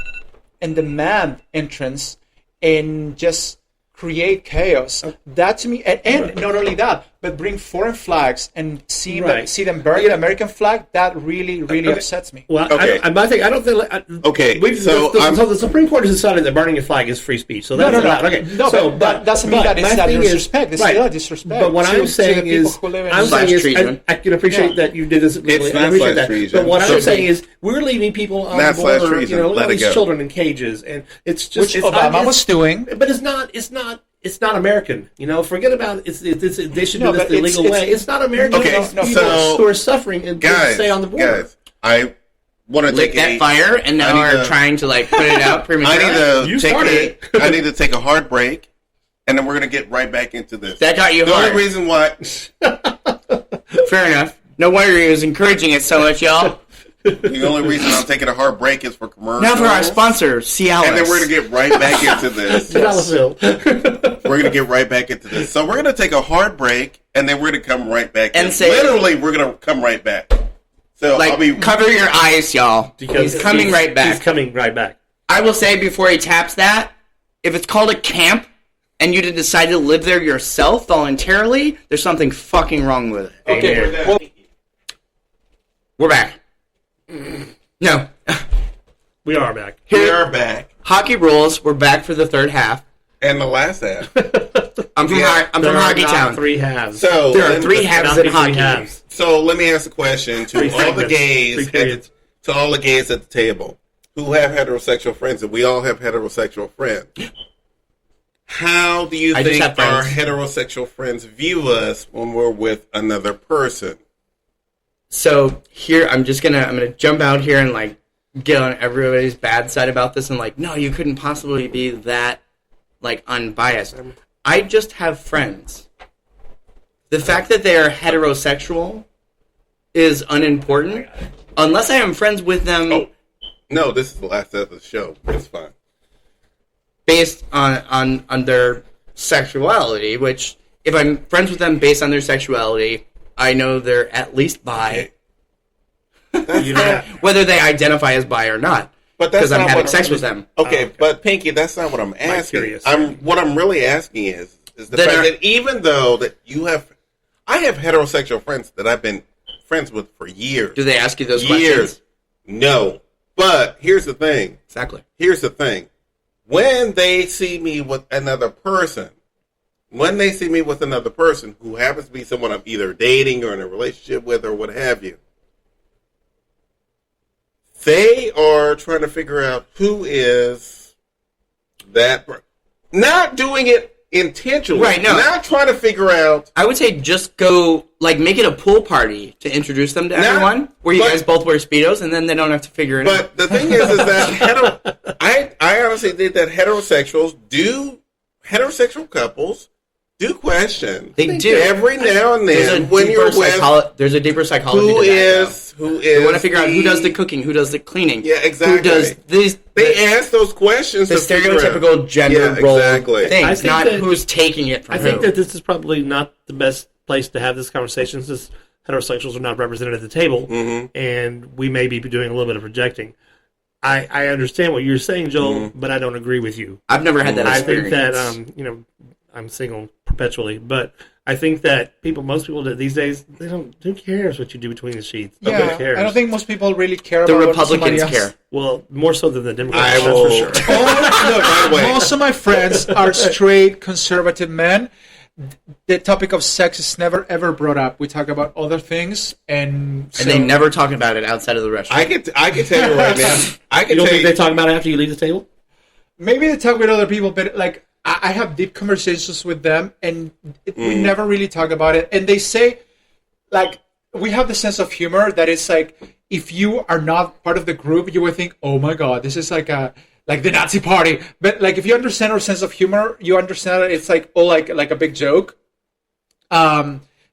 demand entrance and just create chaos. That to me, and not only that, but bring foreign flags and see them burn the American flag. That really upsets me. Well, okay. I don't think. Okay, so the Supreme Court has decided that burning a flag is free speech. So that's allowed. Okay, no, so but that doesn't mean that it's not disrespect. It's still a disrespect. But what I'm saying is, I can appreciate that you did this. It's I appreciate that. treason. But what I'm saying is, we're leaving people on the border. Look at all these children in cages, and it's just which Obama was doing. But it's not American. Forget about it. They should do this the legal way. It's not American. Okay, people who are suffering and stay on the border. Guys, I want to take that fire, and now are trying to put it out prematurely. I need to take a hard break, and then we're going to get right back into this. That got you the hard. only reason why. Fair enough. No wonder he was encouraging it so much, y'all. The only reason I'm taking a hard break is for commercials. Now for our sponsor, Cialis. And then we're going to get right back into this. We're going to get right back into this. So we're going to take a hard break, and then we're going to come right back. And literally, we're going to come right back. So cover your eyes, y'all. Because he's coming right back. He's coming right back. I will say before he taps that, if it's called a camp, and you decide to live there yourself voluntarily, there's something fucking wrong with it. Okay, we're back. No. We are back. We are back. Hockey rules. We're back for the third half. And the last half. I'm from Hockey Town. 3 halves. So there are 3 halves in hockey. So let me ask a question to all the gays at the table who have heterosexual friends, and we all have heterosexual friends. How do you think our heterosexual friends view us when we're with another person? So here, I'm gonna jump out here and get on everybody's bad side about this and no, you couldn't possibly be that unbiased. I just have friends. The fact that they are heterosexual is unimportant unless I am friends with them. Oh, no, this is the last episode of the show. It's fine. Based on their sexuality, which if I'm friends with them based on their sexuality, I know they're at least bi. Whether they identify as bi or not. Because I'm having sex with them. Okay, but Pinky, that's not what I'm asking. What I'm really asking is the fact that even though that I have heterosexual friends that I've been friends with for years. Do they ask you those questions? No. But here's the thing. Exactly. Here's the thing. When they see me with another person who happens to be someone I'm either dating or in a relationship with or what have you, they are trying to figure out who is that person. Not doing it intentionally. Right, no. Not trying to figure out. I would say just go, make it a pool party to introduce them to everyone, where you guys both wear Speedos, and then they don't have to figure it out. But the thing is that I honestly think that heterosexual couples do question. They do. Every now and then when you're with... There's a deeper psychology to that. Who is... They want to figure out who does the cooking, who does the cleaning. Yeah, exactly. Who does these... They ask those questions the stereotypical gender role things, not who's taking it from who. I think that this is probably not the best place to have this conversation since heterosexuals are not represented at the table, and we may be doing a little bit of projecting. I understand what you're saying, Joel, but I don't agree with you. I've never had that experience. I think that, I'm single perpetually, but I think that most people these days, who cares what you do between the sheets? Yeah, Who cares? I don't think most people really care the about Republicans care. Well, more so than the Democrats, that's for sure. Most of my friends are straight conservative men. The topic of sex is never ever brought up. We talk about other things, and they never talk about it outside of the restaurant. I can tell you right now. You don't think they talk about it after you leave the table? Maybe they talk with other people, but I have deep conversations with them, and we never really talk about it. And they say, we have the sense of humor that it's if you are not part of the group, you would think, oh my god, this is like the Nazi party. But if you understand our sense of humor, you understand that it's all like a big joke.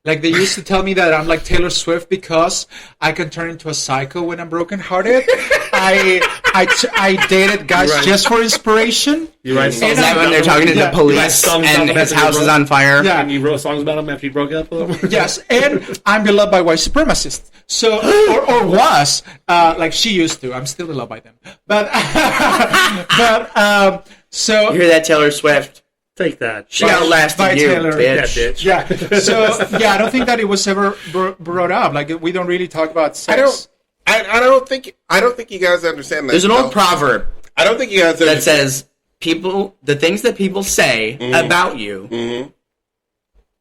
Like they used to tell me that I'm like Taylor Swift because I can turn into a psycho when I'm brokenhearted. I dated guys just for inspiration. You write songs Is that when they're talking to the police and his house is on fire? Yeah. And you wrote songs about him after you broke up with him? Yes, and I'm beloved by white supremacists. So, or was, like she used to. I'm still beloved by them. But, so. You hear that, Taylor Swift? Take that. She outlasted you, Taylor. bitch. Yeah, Yeah. So, yeah, I don't think that it was ever brought up. Like, we don't really talk about sex. I don't think you guys understand that. There's an old proverb I don't think you guys that says the things that people say about you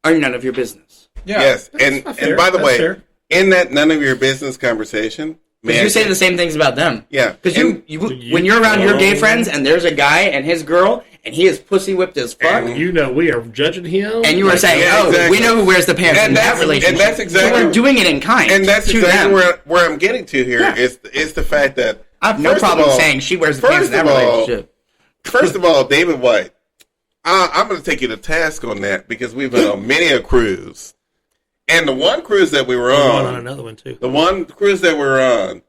are none of your business. Yeah. Yes, and by the way, fair. in that none of your business conversation, Because you say the same things about them. Yeah. Because when you're around your gay friends and there's a guy and his girl and he is pussy whipped as fuck, And you know we are judging him. and you are saying, exactly. we know who wears the pants in that relationship. And that's exactly, so we're doing it in kind. and that's to exactly them. where I'm getting to here is the fact that I have no first of problem all- saying she wears the pants in that first of all- relationship. First of all, David White, I'm going to take you to task on that because we've been on many a cruise. And the one cruise that we were on on, another one too. the one cruise that we were on,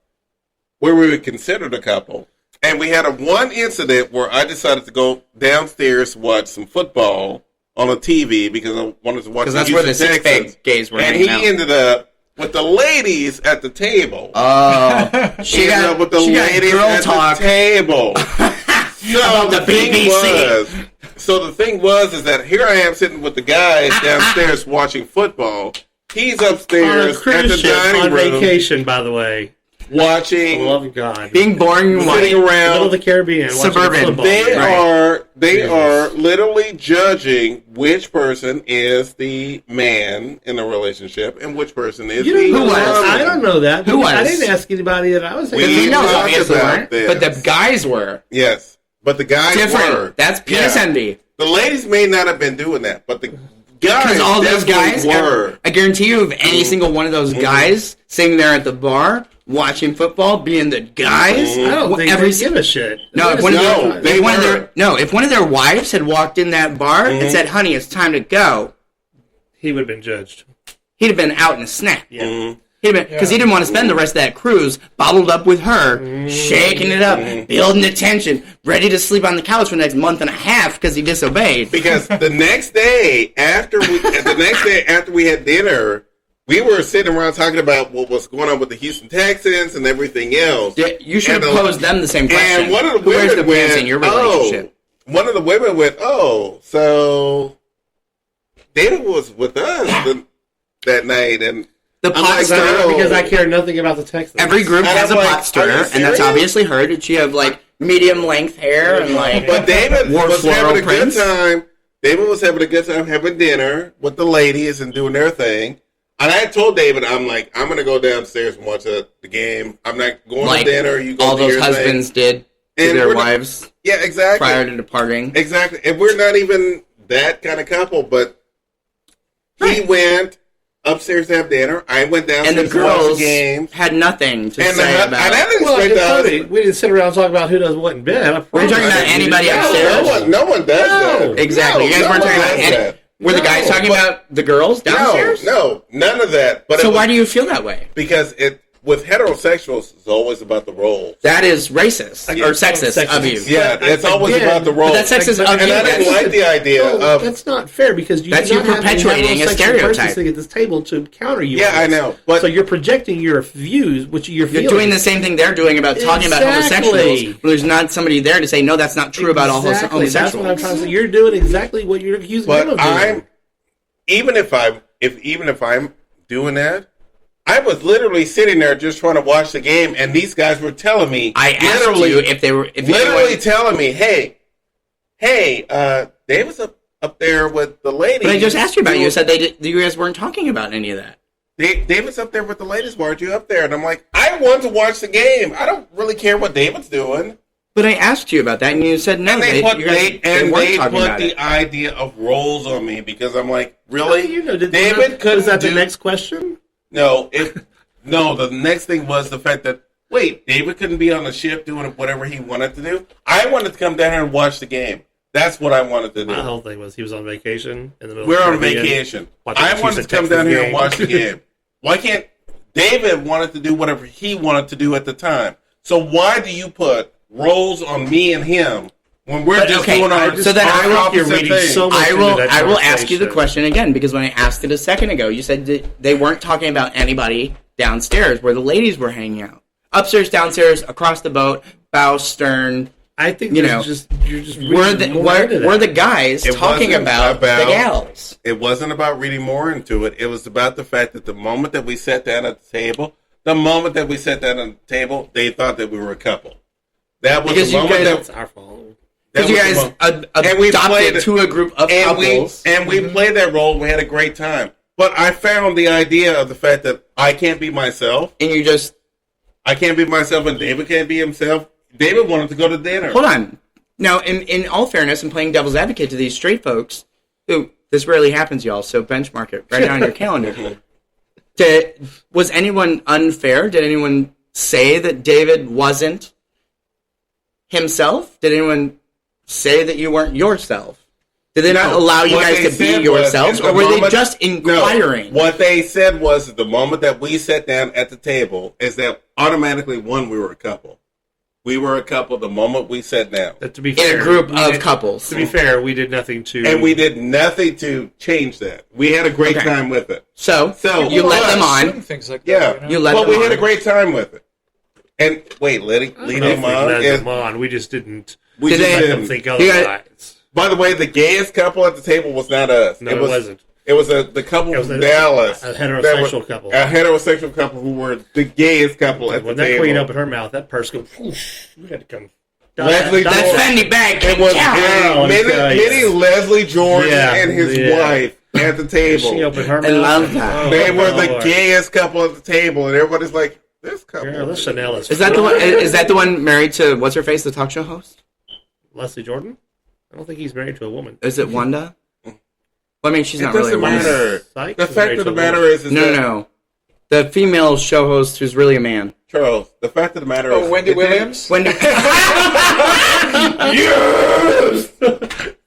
where we were considered a couple, and we had one incident where I decided to go downstairs to watch some football on a TV because I wanted to watch the Because that's where the Houston six Texans. fake gays were And hanging he out. ended up with the ladies at the table. She Ended got, up with the she got ladies girl at talk. the table. So the BBC. the thing was is that here I am sitting with the guys downstairs watching football. He's On a upstairs at cruise the ship dining on room vacation, by the way. watching. Love of God. Being boring and white. Sitting around. Middle of the Caribbean. watching Suburban. football. They Right. are literally judging which person is the man in the relationship and which person is You the don't know was? that. I don't know that. Who I was? didn't ask anybody that I was. We The females talked obviously about weren't, this. but the guys were. Yes, but the guys Different. were. That's penis Yeah. envy. The ladies may not have been doing that, but the guys Because all those definitely guys, were. I guarantee you, if any single one of those guys sitting there at the bar watching football, being the guys, I don't think every they give a shit. no, if one of No, their, they if one of were. their no, if one of their wives had walked in that bar and said, "Honey, it's time to go," He would have been judged. he'd have been out in a snap. Yeah. He'd have been because he didn't want to spend the rest of that cruise bottled up with her, shaking it up, building the tension, ready to sleep on the couch for the next month and a half because he disobeyed. Because the next day after we had dinner, we were sitting around talking about what was going on with the Houston Texans and everything else. Yeah, you should have And posed them the same question. And one of the Who wears women the pants went, in your relationship? One of the women went, so David was with us that night, and The I'm pot like, stirrer. no. Because I care nothing about the Texans. Every group And has I'm a like, pot are you stirrer, and that's serious? obviously her. Did she have like medium length hair and like? But David wore was floral having a prints? good time. David was having a good time having dinner with the ladies and doing their thing. And I told David, I'm like, I'm going to go downstairs and watch the game. I'm not going Like to dinner. You go all do those your husbands thing. did to And their we're not- wives Yeah, exactly. prior to departing. Exactly. And we're not even that kind of couple, but he went upstairs to have dinner. I went And downstairs the to watch girls the game. had nothing to And say and about. I didn't Well, expect the Cody, husband. we didn't sit around and talk about who does what in bed. Were you talking about anybody No, upstairs? no one does No. that. Exactly. No, You guys no weren't one talking about does any. that. Were the guys No, talking but- about the girls downstairs? No, none of that. But So it was, why do you feel that way? Because it with heterosexuals, it's always about the roles. That is racist or sexist Sexist. of you. Yeah, it's always Again, about the roles. But that's sexist of and you. I didn't That's- like the idea No, of. that's not fair because you That's do you not have perpetuating a heterosexual stereotype. person sitting at this table to counter you. Yeah, on I this. know, but- so you're projecting your views, which you're You're feelings. doing the same thing they're doing about talking about Exactly. homosexuals. But there's not somebody there to say, no, that's not true about all Exactly. homosexuals. That's what I'm trying to say. You're doing exactly what you're accusing But him of doing. I'm even if I'm doing that, I was literally sitting there just trying to watch the game, and these guys were telling me, I asked literally, you if they were, if literally anyone, telling me, hey, David's up there with the ladies. but I just asked you about it. You said you guys weren't talking about any of that. David's up there with the ladies. Why aren't you up there? And I'm like, I want to watch the game. I don't really care what David's doing. But I asked you about that, and you said no. And they you guys weren't talking put about the it. idea of roles on me because I'm like, How really? do you know? David couldn't was that the do- next question? No, no. The next thing was the fact that David couldn't be on the ship doing whatever he wanted to do. I wanted to come down here and watch the game. That's what I wanted to do. My whole thing was he was on vacation. We're on vacation. I wanted to come down here and watch the game. Why can't David wanted to do whatever he wanted to do at the time? So why do you put roles on me and him when we're doing our so then opposite thing? I will ask you the question again, because when I asked it a second ago, you said that they weren't talking about anybody downstairs where the ladies were hanging out. Upstairs, downstairs, across the boat, bow, stern. I think you're just we're the guys talking about the gals. It wasn't about reading more into it. It was about the fact that the moment that we sat down at the table, they thought that we were a couple. That was because the moment that's our fault. Because you guys adopted to a group of couples. We played that role. We had a great time. But I found the idea of the fact that I can't be myself. And I can't be myself and David can't be himself. David wanted to go to dinner. Hold on. Now, in all fairness, and playing devil's advocate to these straight folks, who, this rarely happens, y'all, so benchmark it right on your calendar. Was anyone unfair? Did anyone say that David wasn't himself? Did anyone say that you weren't yourself? Did they not allow you guys to be yourselves, or were they just inquiring? No, what they said was the moment that we sat down at the table is that automatically, we were a couple. We were a couple the moment we sat down. To be fair, in a group of couples. To be fair, we did nothing to... And we did nothing to change that. We had a great time with it. So you let them on. Things like that, you let them we on. had a great time with it. And, wait, lead them on? We just didn't... We just didn't think otherwise. By the way, the gayest couple at the table was not us. No, it wasn't. It was the couple from Dallas. A heterosexual couple. A heterosexual couple who were the gayest couple at the table. When that queen opened her mouth, that purse goes, we had to come. Leslie That's Fendi bag. It was many Leslie Jordan and his wife at the table. She opened her mouth. I love that. They were the gayest couple at the table, and everybody's like, this couple. Girl, this Chanel is that the one? Is that the one married to, what's her face, the talk show host? Leslie Jordan? I don't think he's married to a woman. Is it Wanda? Well, I mean, she's not really a woman. It doesn't matter. The fact of the matter is no. The female show host who's really a man. Charles, the fact of the matter is... Wendy Williams? Yes!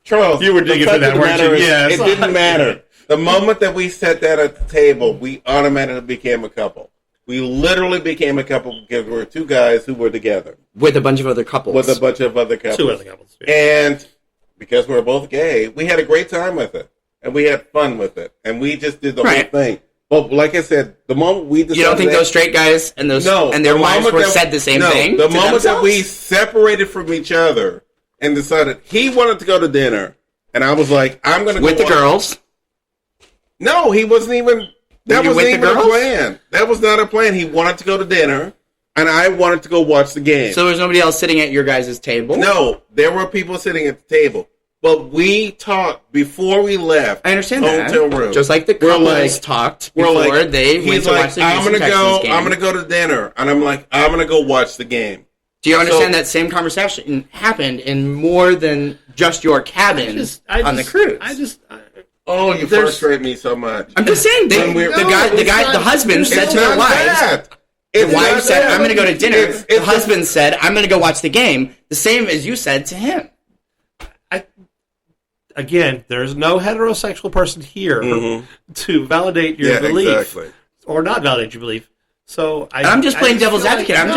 Charles, you were digging for that, weren't you? Yes. It didn't matter. The moment that we sat down at the table, we automatically became a couple. We literally became a couple because we were two guys who were together. With a bunch of other couples. Two other couples. Yeah. And because we were both gay, we had a great time with it. And we had fun with it. And we just did the whole thing. But like I said, the moment we decided... You don't think those straight guys and their wives said the same thing? The moment that we separated from each other and decided he wanted to go to dinner, and I was like, I'm going to go... With the girls? No, he wasn't even... That wasn't even a plan. That was not a plan. He wanted to go to dinner, and I wanted to go watch the game. So there was nobody else sitting at your guys' table? No, there were people sitting at the table. But we talked before we left. I understand the that. Hotel room. Just like the couples talked before they went to watch the Houston Texans game. I'm going to go to dinner. And I'm like, I'm going to go watch the game. Do you understand that same conversation happened in more than just your cabin on the cruise? You frustrate me so much. I'm just saying, the husband said to their wives, the wife said, I'm going to go to dinner. The husband said, I'm going to go watch the game. The same as you said to him. Again, there's no heterosexual person here to validate your belief or not validate your belief. So I'm just playing devil's advocate. I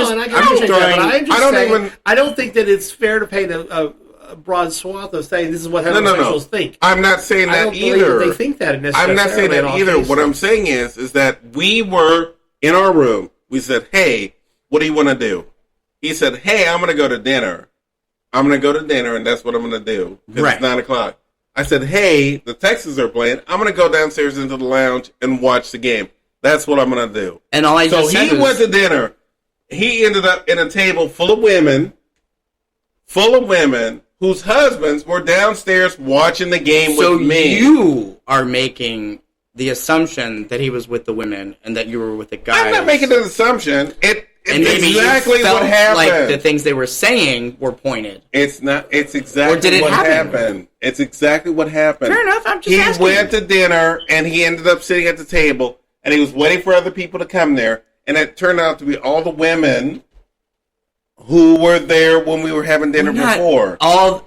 don't think that it's fair to paint a broad swath of saying this is what heterosexuals think. I'm not saying that either. They think that I'm not saying that either. What I'm saying is that we were in our room. We said, "Hey, what do you want to do?" He said, "Hey, I'm going to go to dinner. I'm going to go to dinner, and that's what I'm going to do because it's 9:00." I said, hey, the Texans are playing. I'm going to go downstairs into the lounge and watch the game. That's what I'm going to do. And all I just said he went to dinner. He ended up in a table full of women whose husbands were downstairs watching the game with me. So you are making the assumption that he was with the women and that you were with the guys. I'm not making an assumption. And maybe exactly what happened. Like the things they were saying were pointed. It's not. It's exactly what happened. It's exactly what happened. Fair enough. I'm just asking. He went to dinner and he ended up sitting at the table and he was waiting for other people to come there. And it turned out to be all the women who were there when we were having dinner before.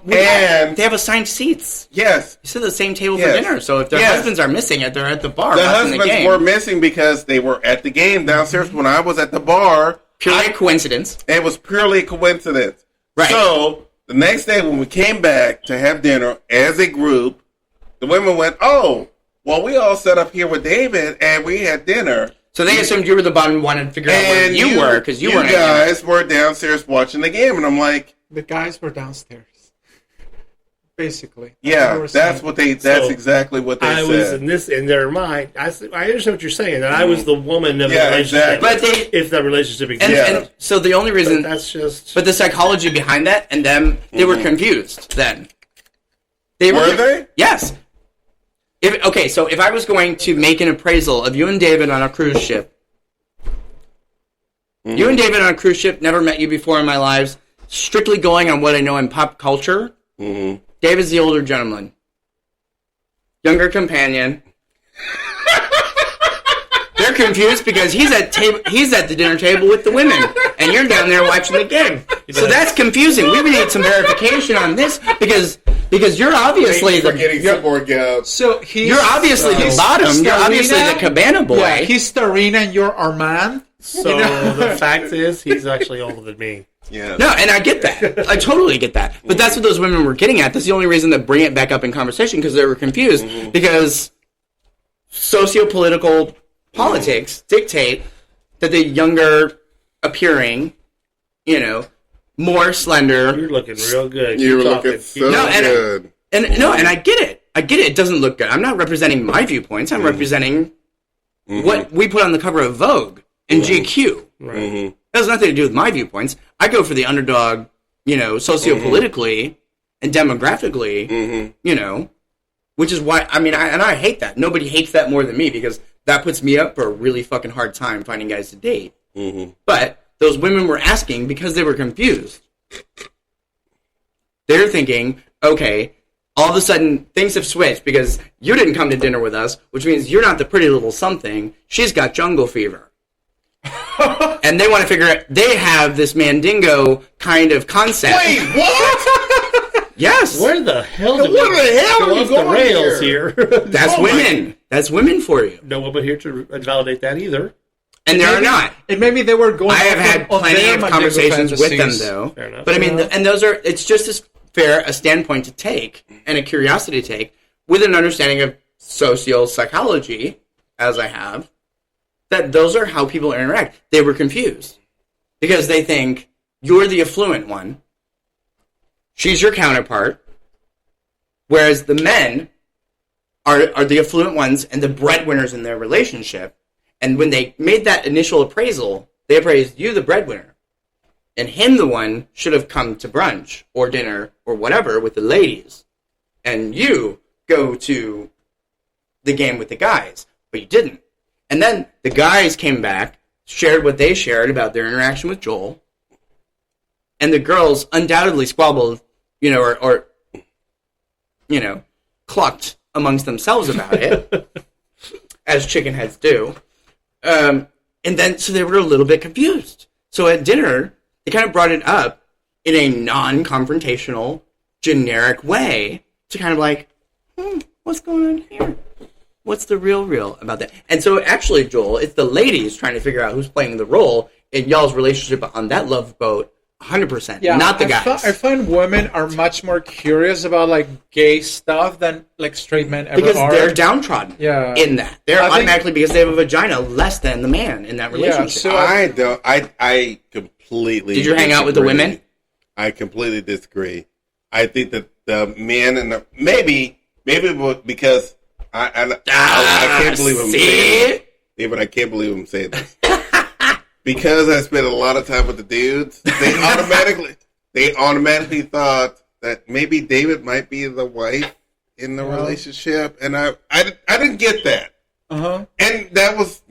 They have assigned seats. Yes. You sit at the same table for dinner, so if their husbands are missing it, they're at the bar. The husbands were missing because they were at the game downstairs when I was at the bar. Purely a coincidence. It was purely a coincidence. Right. So, the next day when we came back to have dinner as a group, the women went, oh, well, we all sat up here with David and we had dinner. So they assumed you were the bottom one and figured out where you were because you weren't. You guys were downstairs watching the game, and I'm like, the guys were downstairs, basically. That's exactly what they said. I was in their mind. I understand what you're saying. That I was the woman of the relationship. Exactly. But if that relationship existed, and so the only reason but the psychology behind that and them, they were confused. Then were they? Yes. So if I was going to make an appraisal of you and David on a cruise ship, you and David on a cruise ship, never met you before in my lives, strictly going on what I know in pop culture, David's the older gentleman. Younger companion. They're confused because he's at the dinner table with the women, and you're down there watching the game. So that's confusing. We need some verification on this because you're obviously you're obviously the bottom. You're obviously the cabana boy. Yeah, he's Starina and you're Armand. So the fact is, he's actually older than me. Yeah. No, and I get that. I totally get that. But that's what those women were getting at. That's the only reason to bring it back up in conversation because they were confused because socio-political politics dictate that the younger appearing, more slender. You're looking real good. You're looking so good. And I get it. I get it. It doesn't look good. I'm not representing my viewpoints. I'm representing what we put on the cover of Vogue and GQ. Right. It has nothing to do with my viewpoints. I go for the underdog, sociopolitically and demographically, which is why, I hate that. Nobody hates that more than me because that puts me up for a really fucking hard time finding guys to date. But those women were asking because they were confused. They're thinking, okay, all of a sudden things have switched because you didn't come to dinner with us, which means you're not the pretty little something. She's got jungle fever. And they want to figure out, they have this Mandingo kind of concept. Wait, what? Yes. Where the hell are you going the rails here? That's women. That's women for you. No woman here to validate that either. And there are not. And maybe they were going. I have had plenty of conversations with them, though. Fair enough. But and those are. It's just as fair a standpoint to take and a curiosity to take with an understanding of psychology, as I have, that those are how people interact. They were confused because they think you're the affluent one, she's your counterpart, whereas the men are the affluent ones and the breadwinners in their relationship. And when they made that initial appraisal, they appraised you, the breadwinner, and him, the one, should have come to brunch or dinner or whatever with the ladies, and you go to the game with the guys, but you didn't. And then the guys came back, shared what they shared about their interaction with Joel, and the girls undoubtedly squabbled, or clucked amongst themselves about it, as chicken heads do. And then, so they were a little bit confused. So at dinner, they kind of brought it up in a non-confrontational, generic way to kind of like, what's going on here? What's the real about that? And so actually, Joel, it's the ladies trying to figure out who's playing the role in y'all's relationship on that love boat 100%, not the guys. I find women are much more curious about gay stuff than straight men ever because are. They're downtrodden in that. They're automatically, because they have a vagina, less than the man in that relationship. Yeah, so I completely Did you hang out with the women? I completely disagree. I think that the men and maybe because I can't believe I'm saying this. Yeah, but I can't believe I'm saying this. Because I spent a lot of time with the dudes, they automatically thought that maybe David might be the wife in the relationship, and I didn't get that. And that was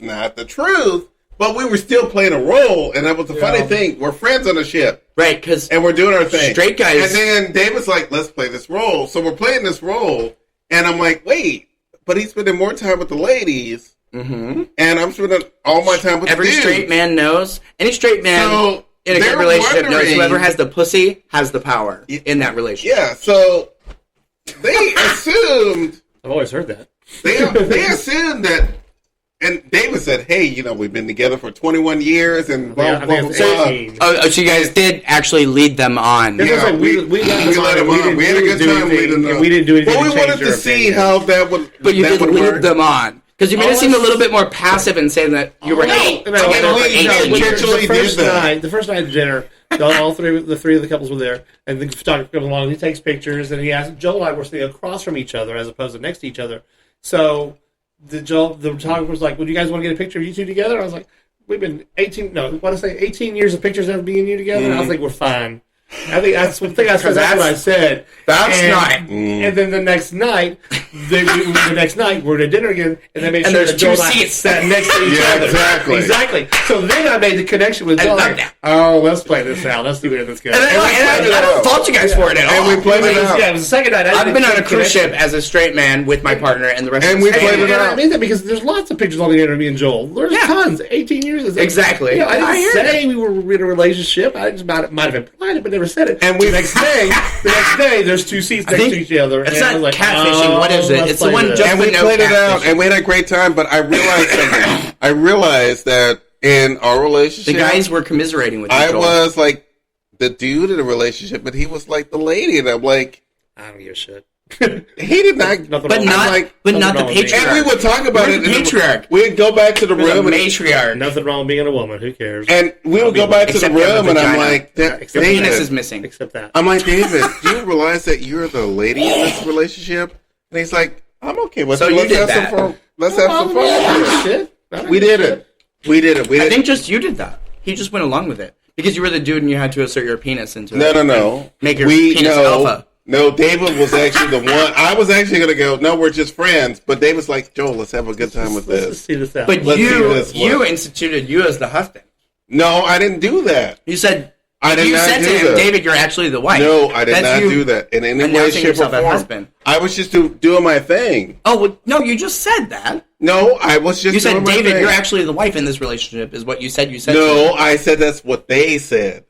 not the truth, but we were still playing a role, and that was the funny thing. We're friends on the ship, right? And we're doing our thing, straight guys. And then David's like, "Let's play this role." So we're playing this role, and I'm like, "Wait, but he's spending more time with the ladies." And I'm spending all my time with every the dudes. straight man knows. Any straight man in a good relationship knows whoever has the pussy has the power in that relationship. Yeah, so they assumed. I've always heard that. They assumed that. And David said, "Hey, we've been together for 21 years, and blah blah blah." So you guys did actually lead them on. Yeah, we led them on. We had a good time leading them. We didn't do anything. But we wanted to see how that would. But you did lead them on. Because you made it seem a little bit more passive in saying that you were together for 8 years. The first night of dinner, the three of the couples were there, and the photographer comes along, and he takes pictures, and he asked, Joel and I were sitting across from each other as opposed to next to each other. So the photographer was like, "Would you guys want to get a picture of you two together?" I was like, "We've been 18 years of pictures of me and you together." And I was like, "We're fine." I think that's what I said. And then the next night, we're at dinner again, and they made sure that Joel and I sat next to each other. Exactly. So then I made the connection with Joel. Oh, let's play this out. Let's see where this goes. And I don't fault you guys for it at all. And we played it out. Yeah, it was the second night. I've been on a cruise ship as a straight man with my partner and the rest of the we played it out. I mean that because there's lots of pictures on the internet of me and Joel. There's tons. 18 years. Exactly. I didn't say we were in a relationship. I just might have implied it, but never said it. And the next day, there's two seats next to each other. It's not like, catfishing. What is it? It's the one just and we played it out, and we had a great time. But I realized something. I realized that in our relationship, the guys were commiserating with you. I was like the dude in a relationship, but he was like the lady, and I'm like, I don't give a shit. He did not, but not the patriarch. And we would talk about it. The patriarch. We'd go back to the room. The matriarch. Nothing wrong with being a woman. Who cares? And we would go back to the room, and I'm like, the penis is missing. Except that. I'm like, David, do you realize that you're the lady in this relationship? And he's like, I'm okay with it. Let's have some fun. We did it. I think just you did that. He just went along with it because you were the dude, and you had to assert your penis into it. No. Make your penis alpha. No, David was actually the one. I was actually going to go, no, we're just friends. But David's like, Joel, let's have a good time with this. Let's see this out. But you instituted you as the husband. No, I didn't do that. You said, I did you not said do to him, that. David, you're actually the wife. No, I did not do that. In any way, shape, or form. I was just doing my thing. Oh, well, no, you just said that. No, I was just doing my thing. You said, David, you're thing. Actually the wife in this relationship, is what you said. No, I said that's what they said.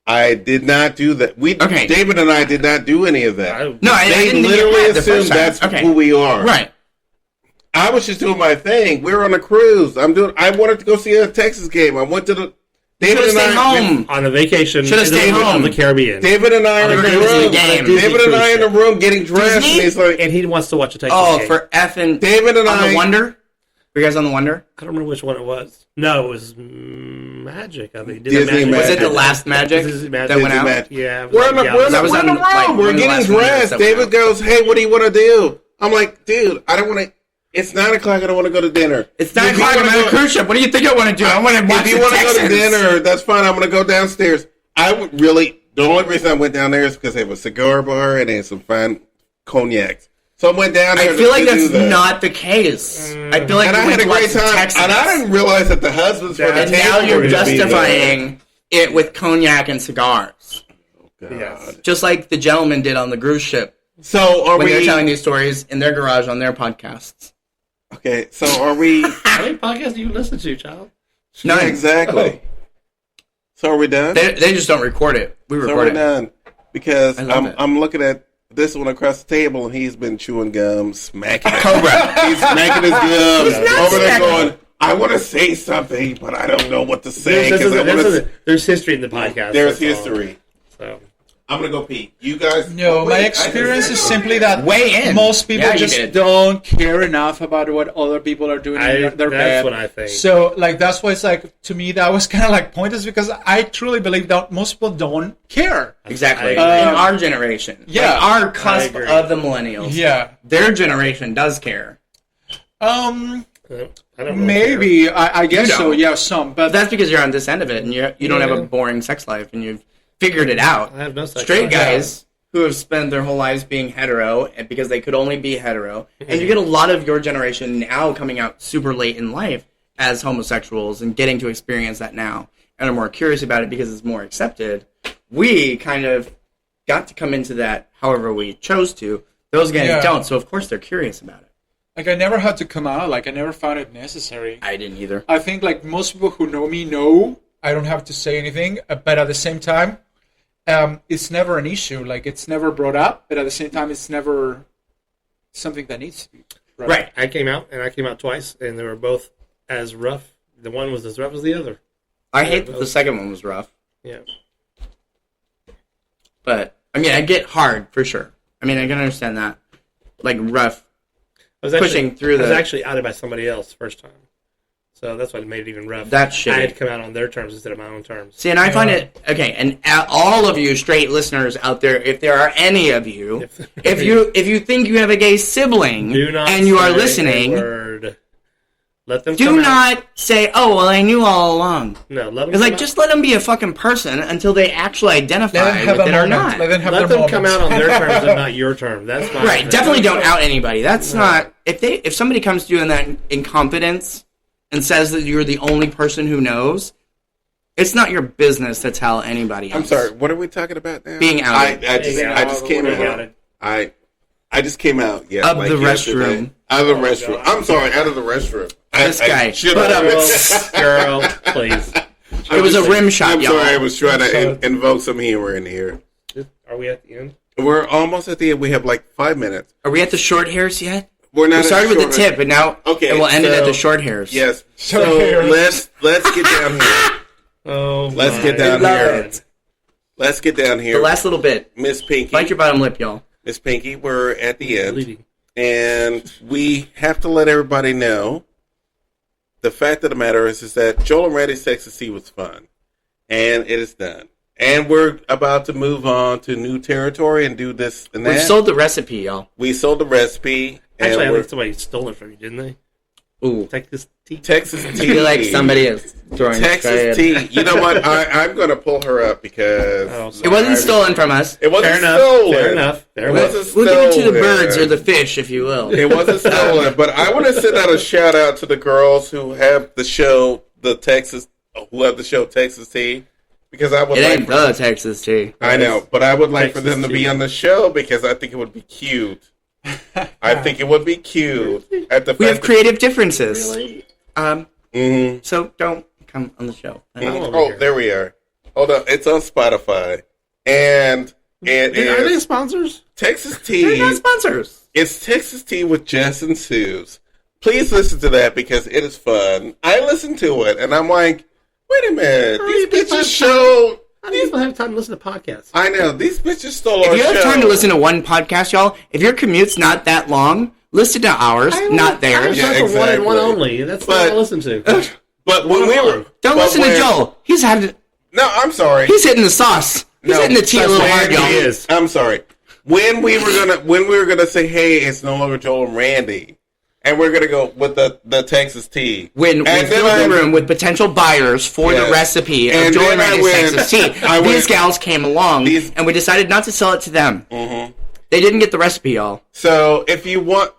I did not do that. David and I did not do any of that. They literally assumed that's who we are. Right. I was just doing my thing. We were on a cruise. I wanted to go see a Texas game. I went to the. David and I home on a vacation. Should have stayed home in the Caribbean. David and I in the room. David and I in the room getting dressed, and he's like, and he wants to watch a Texas game. Oh, for effing David and I. On the Wonder. Were you guys on the Wonder? I don't remember which one it was. No, it was Magic. I think Disney Magic. Was it the last Magic that went out? Magic. Yeah. We're in the room. We're getting dressed. David goes, "Hey, what do you want to do?" I'm like, "Dude, I don't want to. It's 9 o'clock. I don't want to go to dinner. It's 9 o'clock. I'm on a cruise ship. What do you think I want to do? I want to watch the Texans. If you want to go to dinner, that's fine. I'm going to go downstairs." I would really. The only reason I went down there is because they have a cigar bar and they had some fine cognacs. So I went down there. I feel like that's not the case. I feel like I had a great time, and I didn't realize that the husbands were the table. And now you're justifying it with cognac and cigars. Oh God! Yes. Just like the gentleman did on the cruise ship. So when they're telling these stories in their garage on their podcasts. Okay, so are we? How many podcasts do you listen to, child? No, exactly. Oh. So are we done? They just don't record it. We record it. So we're done because I'm looking at this one across the table, and he's been chewing gum, smacking it. Cobra. He's smacking his gums over there going, I want to say something, but I don't know what to say. There's history in the podcast. There's history. So I'm going to go pee. You guys... No, my experience is simply that most people just don't care enough about what other people are doing in their bed. That's what I think. So, that's why it's like, to me, that was kind of pointless because I truly believe that most people don't care. Exactly. In our generation. Yeah. Our cusp of the millennials. Yeah. Their generation does care. I don't know. Maybe. I guess so. Yeah, some. But that's because you're on this end of it and you don't have a boring sex life and you've figured it out. I have no sex Straight guys who have spent their whole lives being hetero because they could only be hetero. And you get a lot of your generation now coming out super late in life as homosexuals and getting to experience that now and are more curious about it because it's more accepted. We kind of got to come into that however we chose to. Those guys don't, so of course they're curious about it. I never had to come out. I never found it necessary. I didn't either. I think most people who know me know I don't have to say anything. But at the same time, it's never an issue. Like, it's never brought up. But at the same time, it's never something that needs to be brought up. Right. I came out twice, and they were both as rough. The one was as rough as the other. I hate that the second one was rough. Yeah. But, I mean, I get hard, for sure. I mean, I can understand that. Like, rough. Pushing through I was actually outed by somebody else first time. So that's what made it even rough. That's shitty. I had to come out on their terms instead of my own terms. See, and I find it... Okay, and all of you straight listeners out there, if there are any of you, if you think you have a gay sibling and you are listening... Let them do not say, "Oh, well, I knew all along." No, let them. It's like just let them be a fucking person until they actually identify with it or not. Let them come out on their terms and not your term. That's fine. Right. Definitely don't out anybody. That's not if somebody comes to you in that in confidence and says that you're the only person who knows. It's not your business to tell anybody else. I'm sorry. What are we talking about now? Being outed. I just came out. I just came out. Yeah, of the restroom. Out of the restroom. I'm sorry. Out of the restroom. This guy. Girl, please. It was a rim shot, I'm y'all. sorry. I was trying to invoke some humor in here. Are we at the end? We're almost at the end. We have like 5 minutes. Are we at the short hairs yet? We're not. We started with the tip, but now we'll end it at the short hairs. Yes. So let's get down here. Let's get down here. Let's get down here. The last little bit. Miss Pinky. Bite your bottom lip, y'all. Miss Pinky, we're at the end. And we have to let everybody know the fact of the matter is that Joel and Randy's Texas Tea was fun. And it is done. And we're about to move on to new territory and do this and that. We sold the recipe, y'all. We sold the recipe. Actually, I think somebody stole it from you, didn't they? Ooh. Texas Tea. I feel like somebody is throwing Texas Tea. You know what? I'm going to pull her up because... it wasn't stolen from us. It wasn't stolen. Fair enough. We'll give it to the birds or the fish, if you will. It wasn't stolen. But I want to send out a shout out to the girls who have the show, Texas Tea. Because I would ain't the Texas Tea. I know, but I would like for them to be on the show because I think it would be cute. I think it would be cute. We have creative differences. Really? So don't come on the show. Oh, there we are. Hold on. It's on Spotify. And are they sponsors? Texas Tea. They're not sponsors. It's Texas Tea with Jess and Suze. Please listen to that because it is fun. I listened to it and I'm like, wait a minute. These bitches show... How do people have time to listen to podcasts? I know. These bitches stole our show. If you have time to listen to one podcast, y'all, if your commute's not that long, listen to ours, not theirs. I have one and one only. That's what I listen to. But when we were... Don't listen to Joel. He's had... No, I'm sorry. He's hitting the sauce. He's hitting the tea a little hard, y'all. I'm sorry. When we were gonna say, hey, it's no longer Joel and Randy, and we're gonna go with the Texas Tea. When we filled the room with potential buyers for the recipe of Joel and Randy's Texas Tea, these gals came along, and we decided not to sell it to them. Mm-hmm. They didn't get the recipe, y'all. So if you want,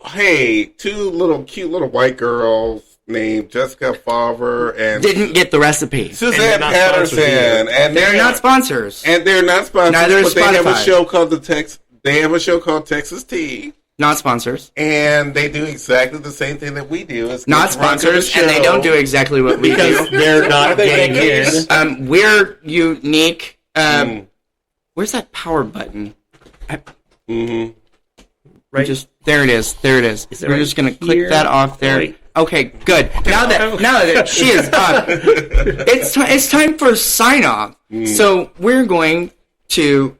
hey, two cute little white girls named Jessica Favre and didn't get the recipe. Suzanne Patterson, and they're not sponsors. And they're not sponsors. Neither is Spotify. They have a show called They have a show called Texas Tea. Not sponsors. And they do exactly the same thing that we do. It's not sponsors, and they don't do exactly what we do. They're not getting in. We're unique. Where's that power button? Right. There it is. We're just going to click that off there. Right. Okay, good. Now that she is up, it's time for sign off. So we're going to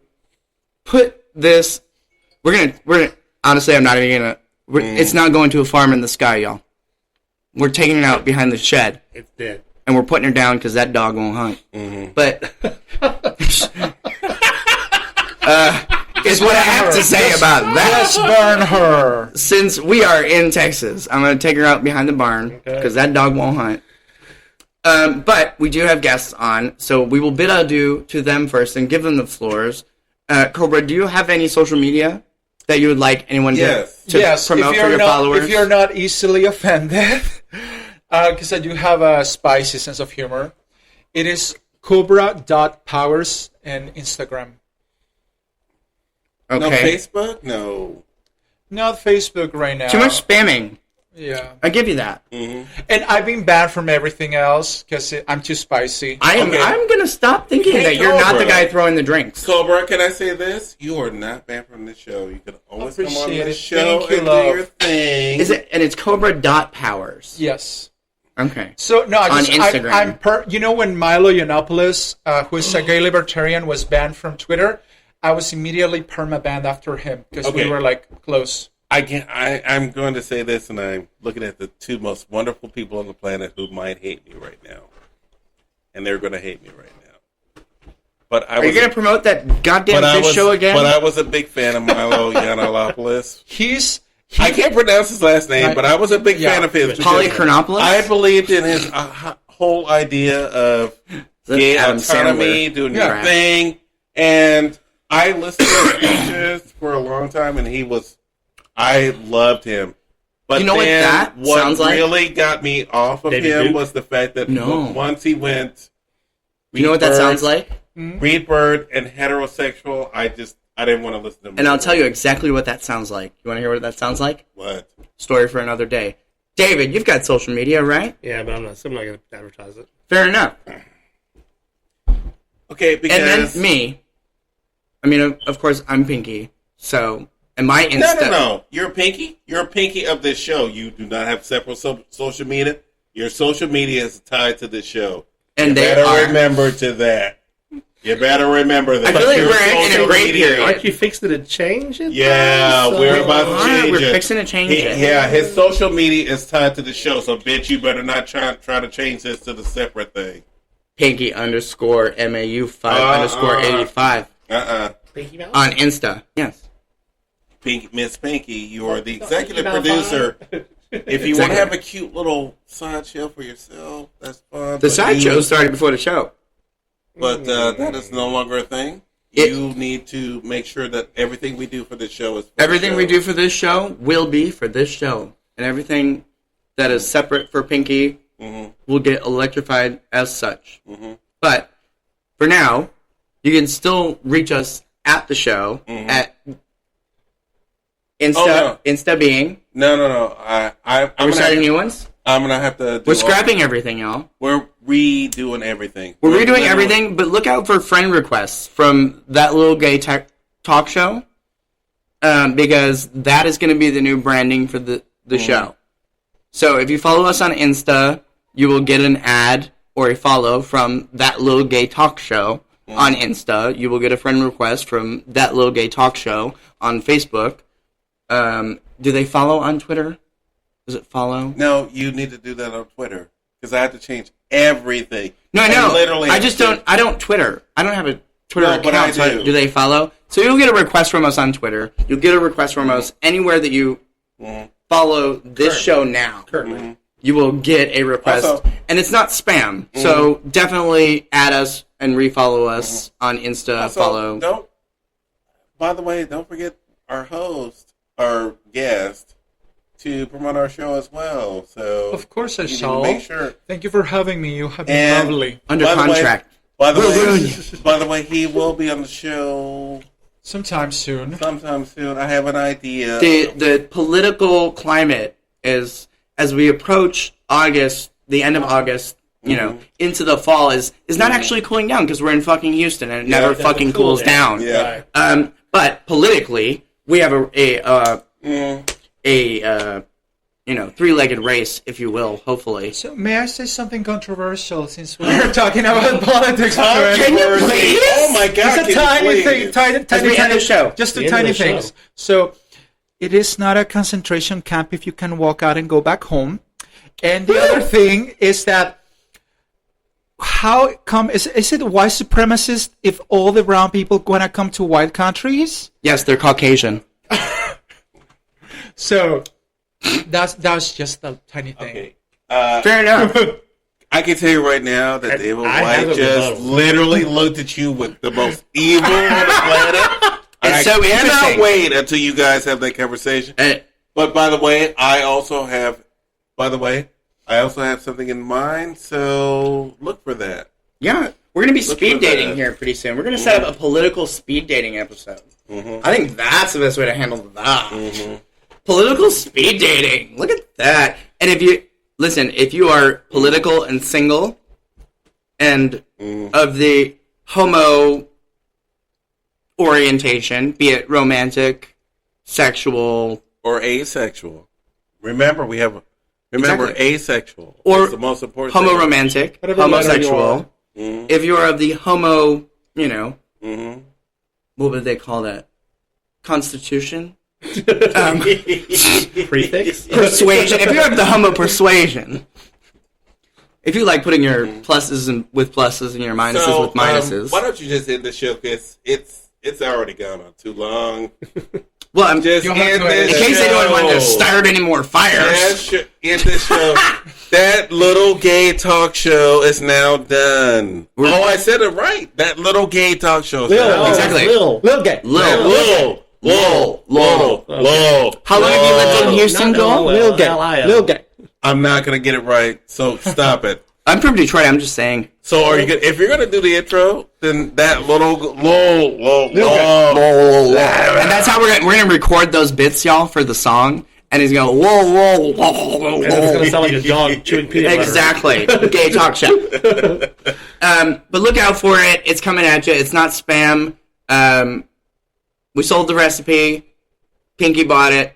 put this. We're gonna. Honestly, I'm not even gonna. It's not going to a farm in the sky, y'all. We're taking it out behind the shed. It's dead, and we're putting her down because that dog won't hunt. But is what I have to say about that. Let's burn her. Since we are in Texas, I'm going to take her out behind the barn because that dog won't hunt. But we do have guests on, so we will bid adieu to them first and give them the floors. Cobra, do you have any social media that you would like anyone to promote for your followers? If you're not easily offended, because I do have a spicy sense of humor, it is Cobra.Powers and Instagram. Okay. No Facebook? No. Not Facebook right now. Too much spamming. Yeah. I give you that. And I've been banned from everything else because I'm too spicy. I'm going to stop thinking that you're not the guy throwing the drinks. Cobra, can I say this? You are not banned from this show. You can always come on this show Thank you, and love. do your thing. Is it? And it's Cobra.Powers. Yes. Okay. So no, On Instagram. you know when Milo Yiannopoulos, who is a gay libertarian, was banned from Twitter, I was immediately perma-banned after him because we were like close. I'm going to say this, and I'm looking at the two most wonderful people on the planet who might hate me right now, and they're going to hate me right now. But Are you going to promote that goddamn fish show again? But I was a big fan of Milo Yiannopoulos. I can't pronounce his last name, but I was a big fan of his. Polychronopoulos? I believed in his whole idea of gay autonomy, doing your thing, and I listened to his speeches for a long time, and I loved him. But you know then what sounds like? Really got me off of him was the fact that once he went... You know what that sounds like? Reed Bird and heterosexual, I didn't want to listen to him. And I'll tell you exactly what that sounds like. You want to hear what that sounds like? What? Story for another day. David, you've got social media, right? Yeah, but I'm not going to advertise it. Fair enough. Okay, because... And then me. I mean, of course, I'm Pinky. So, and my Insta... No. You're Pinky. You're Pinky of this show. You do not have separate social media. Your social media is tied to this show. And you better remember to that. You better remember that. I feel like we're in a great period. Aren't you fixing to change it? Yeah, we're about to change it. We're fixing to change it. Yeah, his social media is tied to the show, so bitch, you better not try to change this to the separate thing. Pinky _ MAU5 _ 85. Pinky Mouse? On Insta. Yes. Miss Pinky, you are the executive producer. If you want to have a cute little sideshow for yourself, that's fun. The sideshow started before the show. But that is no longer a thing. You need to make sure that everything we do for this show is for everything we do for this show will be for this show. And everything that is separate for Pinky will get electrified as such. But for now, you can still reach us at the show at Insta being... No. We're starting new ones? I'm going to have to... We're scrapping everything, y'all. We're redoing everything. We're redoing everything, but look out for friend requests from That Little Gay Talk Show, because that is going to be the new branding for the show. So if you follow us on Insta, you will get an ad or a follow from That Little Gay Talk Show on Insta. You will get a friend request from That Little Gay Talk Show on Facebook. Do they follow on Twitter? Does it follow? No, you need to do that on Twitter because I have to change everything. No, I know. I don't Twitter. I don't have a Twitter account. But I do. Do they follow? So you'll get a request from us on Twitter. You'll get a request from us anywhere that you follow this show now. Currently. You will get a request. Also, and it's not spam. So definitely add us and refollow us on Insta. Also, by the way, don't forget our host, our guest, to promote our show as well. So of course I shall. Make sure. Thank you for having me. You have been lovely. Under contract. By the way, he will be on the show sometime soon. I have an idea. The political climate is, as we approach August, the end of August, into the fall, is not actually cooling down because we're in fucking Houston and it never fucking cools down. Yeah. But politically, we have a three-legged race, if you will, hopefully. So may I say something controversial since we're talking about politics? Can you please? Oh my God! It's a tiny thing, tiny show. Just the tiny things. So it is not a concentration camp if you can walk out and go back home. And the other thing is that how come is it white supremacist if all the brown people gonna come to white countries? Yes, they're Caucasian. So that's just a tiny thing. Okay. Fair enough. I can tell you right now that David White just literally looked at you with the most evil on the planet. It's so I cannot interesting. wait until you guys have that conversation. But by the way, I also have something in mind, so look for that. Yeah, we're going to be speed dating here pretty soon. We're going to set up a political speed dating episode. I think that's the best way to handle that. Political speed dating. Look at that. And if you are political and single and of the homo orientation, be it romantic, sexual, or asexual. Remember, asexual. Or that's the most important thing. homo-romantic, homosexual. If you're of the homo, what would they call that? Constitution? Prefix? Persuasion. If you're of the homo persuasion. If you like putting your pluses with pluses and your minuses with minuses. Why don't you just end the show? Because it's already gone on too long. Well, I'm just in case anyone wanted to start any more fires. In the show, that little gay talk show is now done. I said it right. That little gay talk show. Exactly. Lil gay. Lil. How long have you lived in Houston, Joel? Lil gay. I'm not gonna get it right, so stop it. I'm from Detroit. I'm just saying. So are you gonna, if you're gonna do the intro, then that little and that's how we're gonna record those bits, y'all, for the song. And he's going whoa. And it's gonna sound like a dog chewing peanut butter. Exactly, gay talk show. But look out for it. It's coming at you. It's not spam. We sold the recipe. Pinky bought it.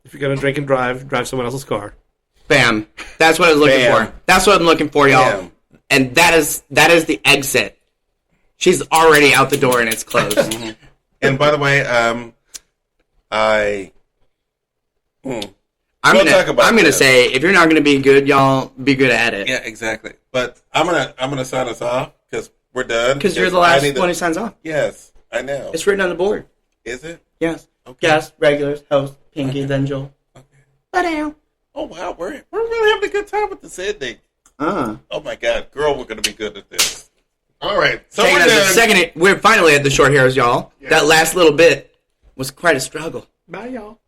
If you're gonna drink and drive someone else's car. Bam. That's what I was looking for. That's what I'm looking for, y'all. Bam. And that is the exit. She's already out the door and it's closed. And by the way, I'm gonna say if you're not gonna be good, y'all be good at it. Yeah, exactly. But I'm gonna sign us off because we're done. Because you're the last one who signs off. Yes, I know. It's written on the board. Is it? Yes. Okay. Guest, regulars, host, Pinky, then Joel. Okay. Ba-dow. Oh wow, we're really having a good time with this ending. Oh my god, girl, we're gonna be good at this. All right, so we're finally at the short hairs, y'all. Yeah. That last little bit was quite a struggle. Bye, y'all.